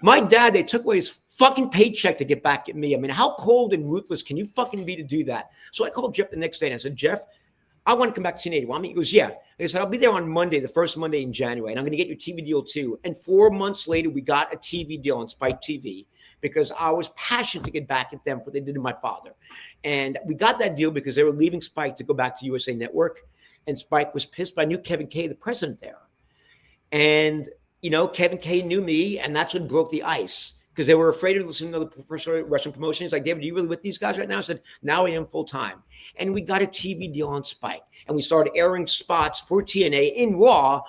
My dad, they took away his fucking paycheck to get back at me. I mean, how cold and ruthless can you fucking be to do that? So I called Jeff the next day, and I said, Jeff, I want to come back to TNA. Want me? He goes, yeah. I said, I'll be there on Monday, the first Monday in January, and I'm going to get your TV deal too. And 4 months later, we got a TV deal on Spike TV because I was passionate to get back at them for what they did to my father. And we got that deal because they were leaving Spike to go back to USA Network. And Spike was pissed, but I knew Kevin Kay, the president there. And, Kevin Kay knew me, and that's what broke the ice. Because they were afraid of listening to the professional wrestling promotions. Like, David, are you really with these guys right now? I said, now I am full time. And we got a TV deal on Spike. And we started airing spots for TNA in Raw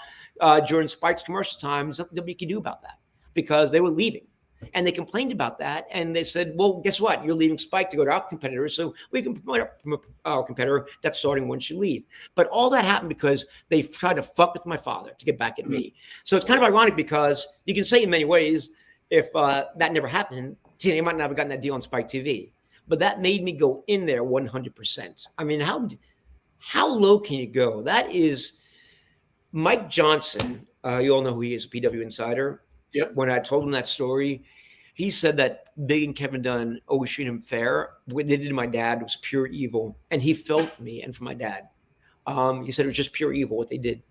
during Spike's commercial time. There's nothing we could do about that because they were leaving. And they complained about that. And they said, well, guess what? You're leaving Spike to go to our competitors. So we can promote our competitor that's starting once you leave. But all that happened because they tried to fuck with my father to get back at me. So it's kind of ironic because you can say in many ways, if that never happened, TNA might not have gotten that deal on Spike TV. But that made me go in there 100%. I mean, how low can you go? That is Mike Johnson. You all know who he is, a PW Insider. Yep. When I told him that story, he said that Big and Kevin Dunn always treat him fair. What they did to my dad was pure evil. And he fell for me and for my dad. He said it was just pure evil what they did.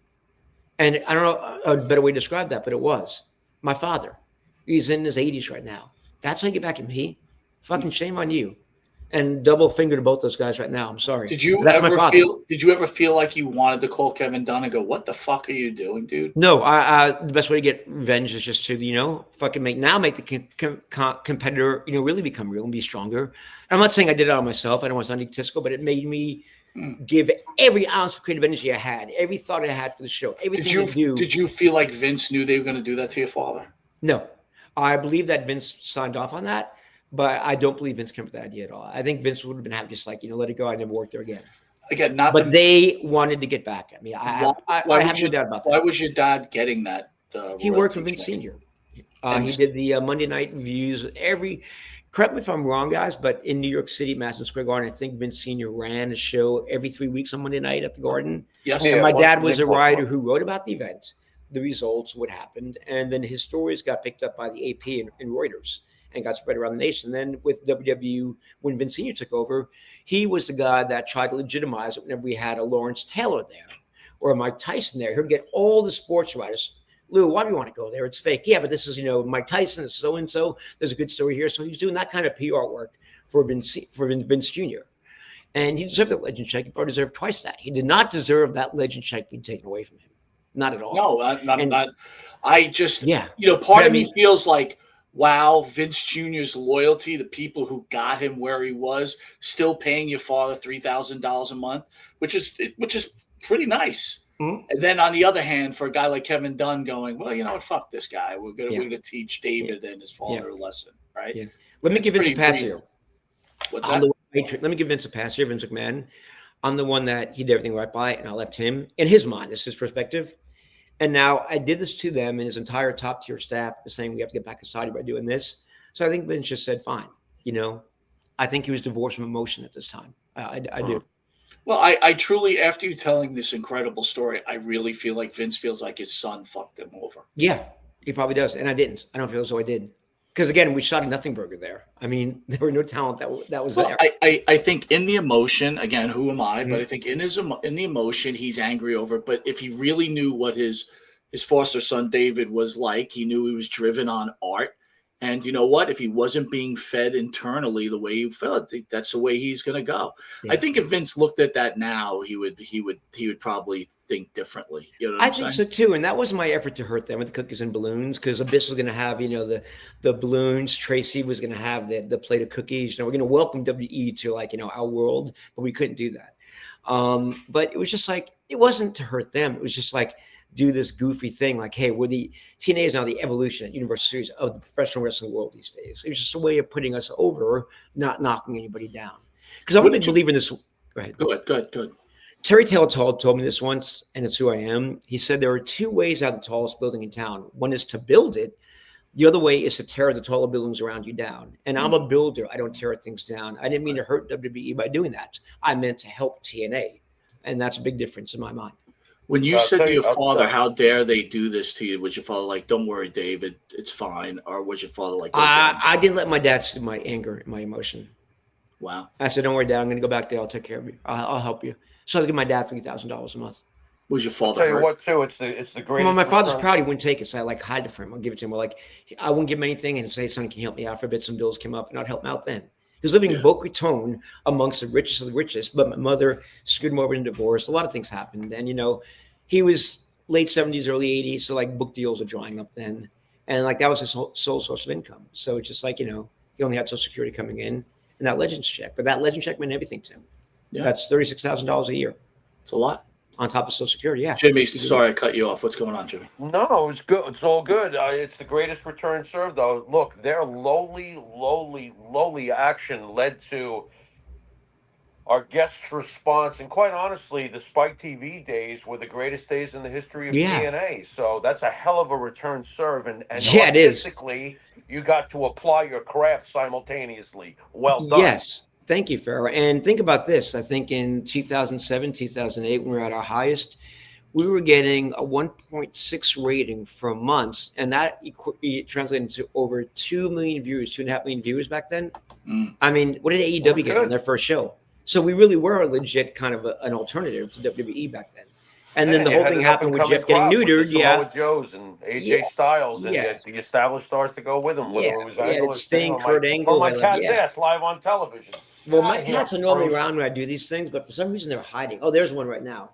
And I don't know a better way to describe that, but it was. My father. He's in his 80s right now. That's how you get back at me. Fucking shame on you. And double finger to both those guys right now. I'm sorry. Did you ever feel like you wanted to call Kevin Dunn and go, "What the fuck are you doing, dude"? No, the best way to get revenge is just to fucking make the competitor really become real and be stronger. I'm not saying I did it on myself. I don't want to sound egotistical, but it made me give every ounce of creative energy I had, every thought I had for the show, everything Did you feel like Vince knew they were going to do that to your father? No, I believe that Vince signed off on that. But I don't believe Vince came up with that idea at all. I think Vince would have been happy, just like, let it go. I never worked there again. Again, they wanted to get back at me. I have no doubt about that. Why was your dad getting that? He worked for Vince Senior. He did the Monday night reviews. Correct me if I'm wrong, guys, but in New York City, Madison Square Garden, I think Vince Senior ran a show every 3 weeks on Monday night at the Garden. Yes. And my dad was a writer who wrote about the event, the results, what happened, and then his stories got picked up by the AP and Reuters. And got spread around the nation. Then with WWE, when Vince Senior took over, he was the guy that tried to legitimize it whenever we had a Lawrence Taylor there or a Mike Tyson there. He'd get all the sports writers. Lou, why do you want to go there? It's fake. Yeah, but this is, Mike Tyson, it's so-and-so. There's a good story here. So he's doing that kind of PR work for Vince Jr. And he deserved that legend check. He probably deserved twice that. He did not deserve that legend check being taken away from him. Not at all. No, I just, part of me feels like, wow, Vince Jr.'s loyalty to people who got him where he was, still paying your father $3,000 a month, which is pretty nice. Mm-hmm. And then on the other hand, for a guy like Kevin Dunn going, well, you know what, fuck this guy. We're gonna teach David and his father a lesson, right? Yeah. Let me give Vince a pass here. What's that? Let me give Vince a pass here, Vince McMahon. I'm the one that he did everything right by, and I left him in his mind. This is his perspective. And now I did this to them and his entire top tier staff is saying we have to get back to Saudi by doing this. So I think Vince just said, fine. I think he was divorced from emotion at this time. I do. Well, I truly, after you telling this incredible story, I really feel like Vince feels like his son fucked him over. Yeah, he probably does. And I didn't. I don't feel as though I did. Because again, we shot a nothing burger there. I mean, there were no talent that was there. I think in the emotion, again, who am I? Mm-hmm. But I think in the emotion, he's angry over it. But if he really knew what his foster son David was like, he knew he was driven on art. And you know what? If he wasn't being fed internally the way he felt, that's the way he's going to go. Yeah. I think if Vince looked at that now, he would probably think differently. You know what I'm saying? So too. And that was my effort to hurt them with the cookies and balloons, because Abyss was going to have, the balloons. Tracy was going to have the plate of cookies. We're going to welcome WE to our world, but we couldn't do that. But it was just like, it wasn't to hurt them. It was just like, do this goofy thing like, hey, TNA is now the evolution at Universal Series of the professional wrestling world these days. It was just a way of putting us over, not knocking anybody down. Because I really believe in this. Go ahead. Go ahead. Terry Taylor told me this once, and it's who I am. He said there are two ways out of the tallest building in town. One is to build it. The other way is to tear the taller buildings around you down. And I'm a builder. I don't tear things down. I didn't mean to hurt WWE by doing that. I meant to help TNA. And that's a big difference in my mind. When you said to your father, how dare they do this to you? Was your father like, don't worry, David, it's fine? Or was your father like, I didn't let my dad see my anger and my emotion. Wow. I said, don't worry, Dad, I'm going to go back there. I'll take care of you. I'll help you. So I give my dad $3,000 a month. Was your father I'll tell you what, too, it's the greatest. Well, my father's proud he wouldn't take it, so I hide it from him. I'll give it to him. I wouldn't give him anything and say, son, can you help me out for a bit? Some bills came up, and I'd help him out then. He was living in Boca Raton amongst the richest of the richest, but my mother screwed him over in divorce. A lot of things happened. And, he was late 70s, early 80s, so book deals are drying up then. And that was his sole source of income. So it's just he only had Social Security coming in and that Legends check. But that Legend check meant everything to him. Yeah. That's $36,000 a year. It's a lot. On top of Social Security, yeah. Jimmy, sorry I cut you off. What's going on, Jimmy? No, it's good. It's all good. It's the greatest return served, though. Look, their lowly action led to our guest's response, and quite honestly, the Spike TV days were the greatest days in the history of TNA. So that's a hell of a return serve, and it is. Basically, you got to apply your craft simultaneously. Well done. Yes, thank you, Farrah. And think about this. I think in 2007, 2008, when we were at our highest, we were getting a 1.6 rating for months, and that translated into over 2 million viewers, 2.5 million viewers back then. I mean, what did AEW get on their first show? So we really were a legit kind of an alternative to WWE back then. And then the whole thing happened with Jeff getting neutered. With Joe's and AJ Styles and the established stars to go with him. Whether it was Sting, Kurt Angle. My cat's ass live on television. Well, my cats are normally around when I do these things, but for some reason they're hiding. Oh, there's one right now.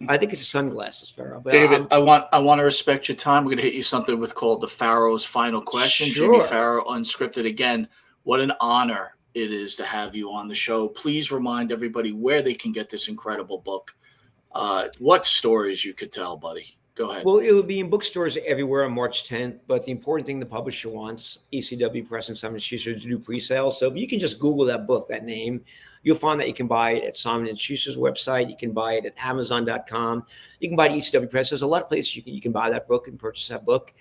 I think it's sunglasses, Pharaoh. But David, I want to respect your time. We're going to hit you something with called the Pharaoh's Final Question. Sure. Jimmy Pharaoh, Unscripted. Again, what an honor it is to have you on the show. Please remind everybody where they can get this incredible book. What stories you could tell, buddy. Go ahead. Well, it will be in bookstores everywhere on March 10th, but the important thing the publisher wants, ECW Press and Simon & Schuster, to do pre-sale. So if you can just Google that book, that name, you'll find that you can buy it at Simon & Schuster's website. You can buy it at Amazon.com. You can buy it at ECW Press. There's a lot of places you can buy that book and purchase that book.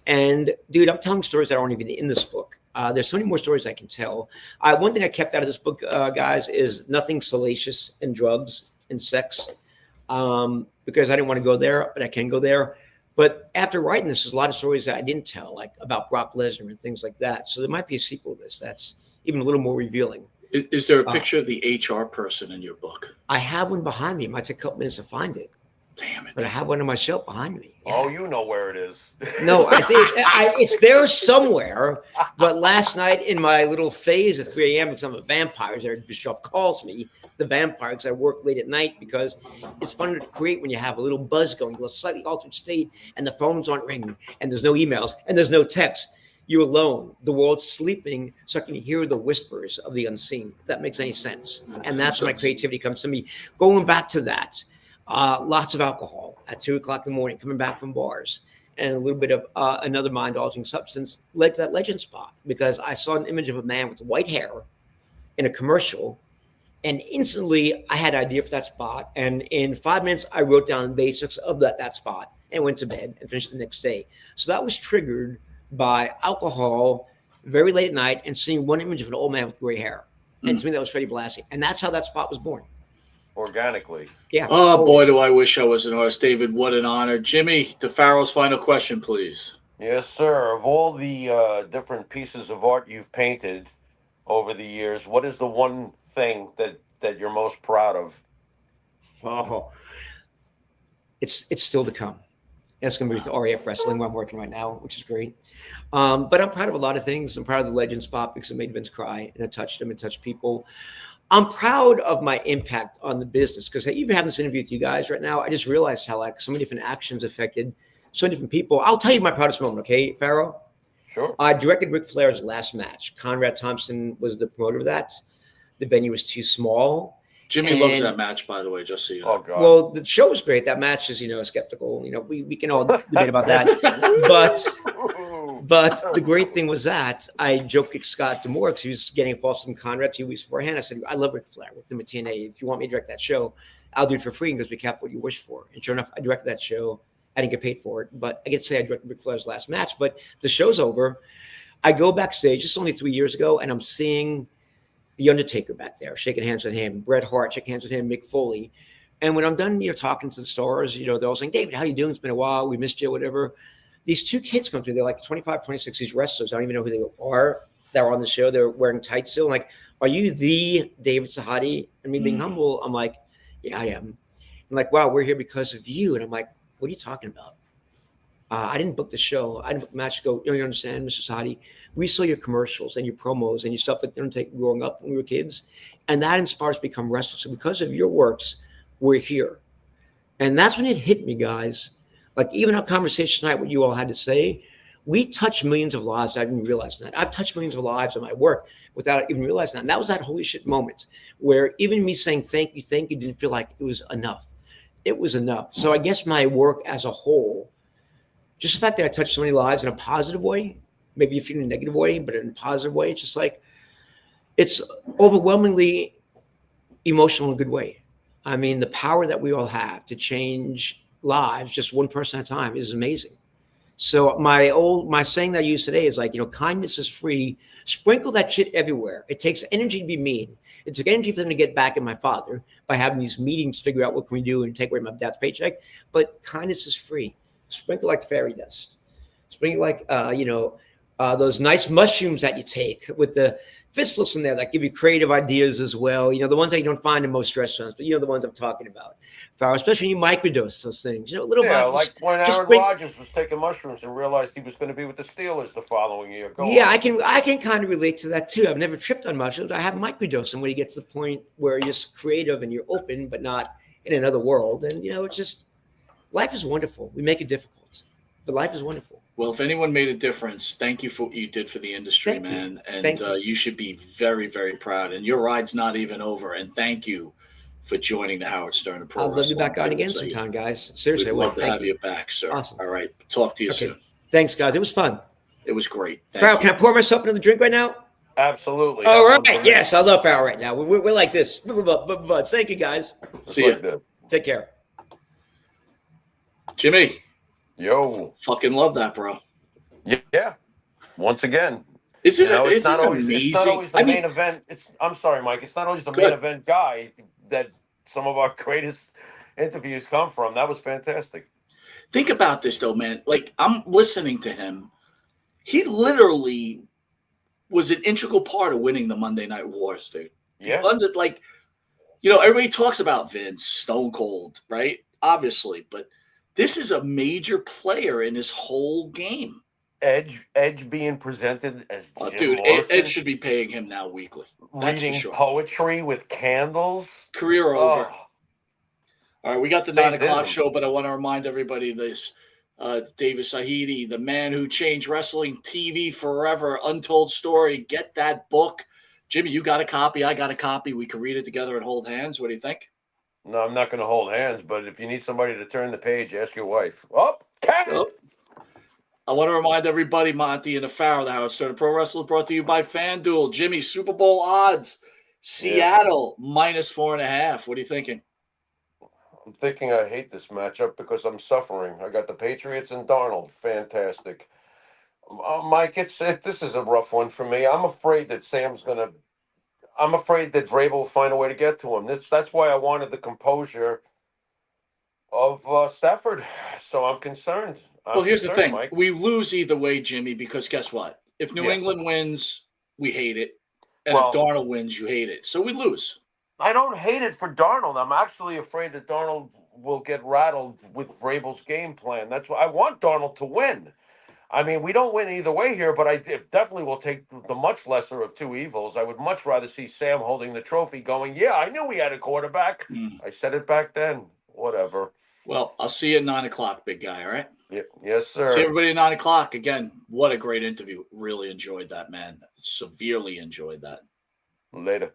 And dude, I'm telling stories that aren't even in this book. There's so many more stories I can tell. One thing I kept out of this book, guys, is nothing salacious and drugs and sex. Because I didn't want to go there, but I can go there. But after writing this, there's a lot of stories that I didn't tell, like about Brock Lesnar and things like that. So there might be a sequel to this that's even a little more revealing. Is there a picture of the HR person in your book? I have one behind me. It might take a couple minutes to find it. Damn it. But I have one on my shelf behind me. Yeah. Oh, you know where it is. No, I think it's there somewhere. But last night in my little phase at 3 a.m., because I'm a vampire, as Eric Bischoff calls me, the vampire, because I work late at night, because it's fun to create when you have a little buzz going, a slightly altered state, and the phones aren't ringing, and there's no emails, and there's no text. You're alone. The world's sleeping, so I can hear the whispers of the unseen, if that makes any sense. And that's when my creativity comes to me. Going back to that, lots of alcohol at 2 o'clock in the morning, coming back from bars, and a little bit of another mind-altering substance led to that legend spot, because I saw an image of a man with white hair in a commercial, and instantly I had an idea for that spot. And in 5 minutes, I wrote down the basics of that spot and went to bed and finished the next day. So that was triggered by alcohol very late at night and seeing one image of an old man with gray hair. And to me, that was Freddie Blassie. And that's how that spot was born. Organically. Yeah. Oh, boy, do I wish I was an artist. David, what an honor. Jimmy, the Pharaoh's Final Question, please. Yes, sir. Of all the different pieces of art you've painted over the years, what is the one thing that you're most proud of? Oh, it's still to come. That's going to be with RAF Wrestling, where I'm working right now, which is great. But I'm proud of a lot of things. I'm proud of the legend spot because it made Vince cry and it touched him and touched people. I'm proud of my impact on the business, because even having this interview with you guys right now, I just realized how so many different actions affected so many different people. I'll tell you my proudest moment, okay, Pharaoh? Sure. I directed Ric Flair's last match. Conrad Thompson was the promoter of that. The venue was too small. Jimmy loves that match, by the way, just so you know. Oh, God. Well, the show was great. That match is, skeptical. We can all debate about that. But the great thing was that I joked with Scott D'Amore, because he was getting a false from Conrad 2 weeks beforehand. I said, I love Ric Flair with him at TNA. If you want me to direct that show, I'll do it for free, because be careful what you wish for. And sure enough, I directed that show. I didn't get paid for it, but I get to say I directed Ric Flair's last match. But the show's over. I go backstage. This is only 3 years ago, and I'm seeing The Undertaker back there, shaking hands with him. Bret Hart, shaking hands with him. Mick Foley. And when I'm done, talking to the stars, they're all saying, David, how you doing? It's been a while. We missed you, whatever. These two kids come to me. They're like 25, 26, these wrestlers. I don't even know who they are. They're on the show. They're wearing tights still. I'm like, are you the David Sahadi? And me being humble, I'm like, yeah, I am. I'm like, wow, we're here because of you. And I'm like, what are you talking about? I didn't book the show. I didn't book the match. Go, you understand, Mr. Sahadi? We saw your commercials and your promos and your stuff with Undertaker growing up when we were kids. And that inspires us to become wrestlers. So because of your works, we're here. And that's when it hit me, guys. Like even our conversation tonight, what you all had to say, we touch millions of lives. I didn't realize that. I've touched millions of lives in my work without even realizing that. And that was that holy shit moment where even me saying thank you, didn't feel like it was enough. It was enough. So I guess my work as a whole, just the fact that I touched so many lives in a positive way, maybe if you're in a negative way, but in a positive way, it's just like, it's overwhelmingly emotional in a good way. I mean, the power that we all have to change lives, just one person at a time, is amazing. So my saying that I use today is like, kindness is free. Sprinkle that shit everywhere. It takes energy to be mean. It took energy for them to get back at my father by having these meetings, figure out what can we do and take away my dad's paycheck. But kindness is free. Sprinkle like fairy dust. Sprinkle like, those nice mushrooms that you take with the fislets in there that give you creative ideas as well. You know, the ones that you don't find in most restaurants, but you know the ones I'm talking about. Especially when you microdose those things. You know, little like when Aaron Rodgers was taking mushrooms and realized he was going to be with the Steelers the following year. I can kind of relate to that too. I've never tripped on mushrooms. I have microdosing when you get to the point where you're just creative and you're open, but not in another world. And you know, it's just life is wonderful. We make it difficult, but life is wonderful. Well, if anyone made a difference, thank you for what you did for the industry, man. And you should be very, very proud. And your ride's not even over. And thank you for joining the Howard Stern of Pro Wrestling. I'll love you back on again sometime, guys. Seriously, we'd love to have you back, sir. Awesome. All right. Talk to you soon. Thanks, guys. It was fun. It was great. Farrell, can I pour myself another drink right now? Absolutely. All right. Yes, I love Farrell right now. We're like this. Thank you, guys. See you. Take care. Jimmy. Yo. Fucking love that, bro. Yeah. Once again. It's not always amazing. the main event. I'm sorry, Mike. It's not always the main event guy that some of our greatest interviews come from. That was fantastic. Think about this, though, man. Like, I'm listening to him. He literally was an integral part of winning the Monday Night Wars, dude. Yeah. Like, you know, everybody talks about Vince, Stone Cold, right? Obviously, but this is a major player in this whole game. Edge being presented as dude, Ed should be paying him now weekly. That's reading for sure. Poetry with candles. Career over. All right, we got the 9 o'clock show, but I want to remind everybody this. David Sahadi, the man who changed wrestling TV forever, Untold Story. Get that book. Jimmy, you got a copy. I got a copy. We can read it together and hold hands. What do you think? No, I'm not going to hold hands, but if you need somebody to turn the page, ask your wife. Cat! I want to remind everybody, Monty and the Farrell, the Howard Stern Pro Wrestling, brought to you by FanDuel. Jimmy, Super Bowl odds. Seattle, -4.5. What are you thinking? I'm thinking I hate this matchup because I'm suffering. I got the Patriots and Darnold. Fantastic. Mike, this is a rough one for me. I'm afraid that Vrabel will find a way to get to him. That's why I wanted the composure of Stafford. So I'm concerned. Well, here's the thing. Mike. We lose either way, Jimmy, because guess what? If New England wins, we hate it. And if Darnold wins, you hate it. So we lose. I don't hate it for Darnold. I'm actually afraid that Darnold will get rattled with Vrabel's game plan. That's why I want Darnold to win. I mean, we don't win either way here, but I definitely will take the much lesser of two evils. I would much rather see Sam holding the trophy going, I knew we had a quarterback. I said it back then. Whatever. Well, I'll see you at 9 o'clock, big guy, all right? Yes, sir. See everybody at 9 o'clock. Again, what a great interview. Really enjoyed that, man. Severely enjoyed that. Later.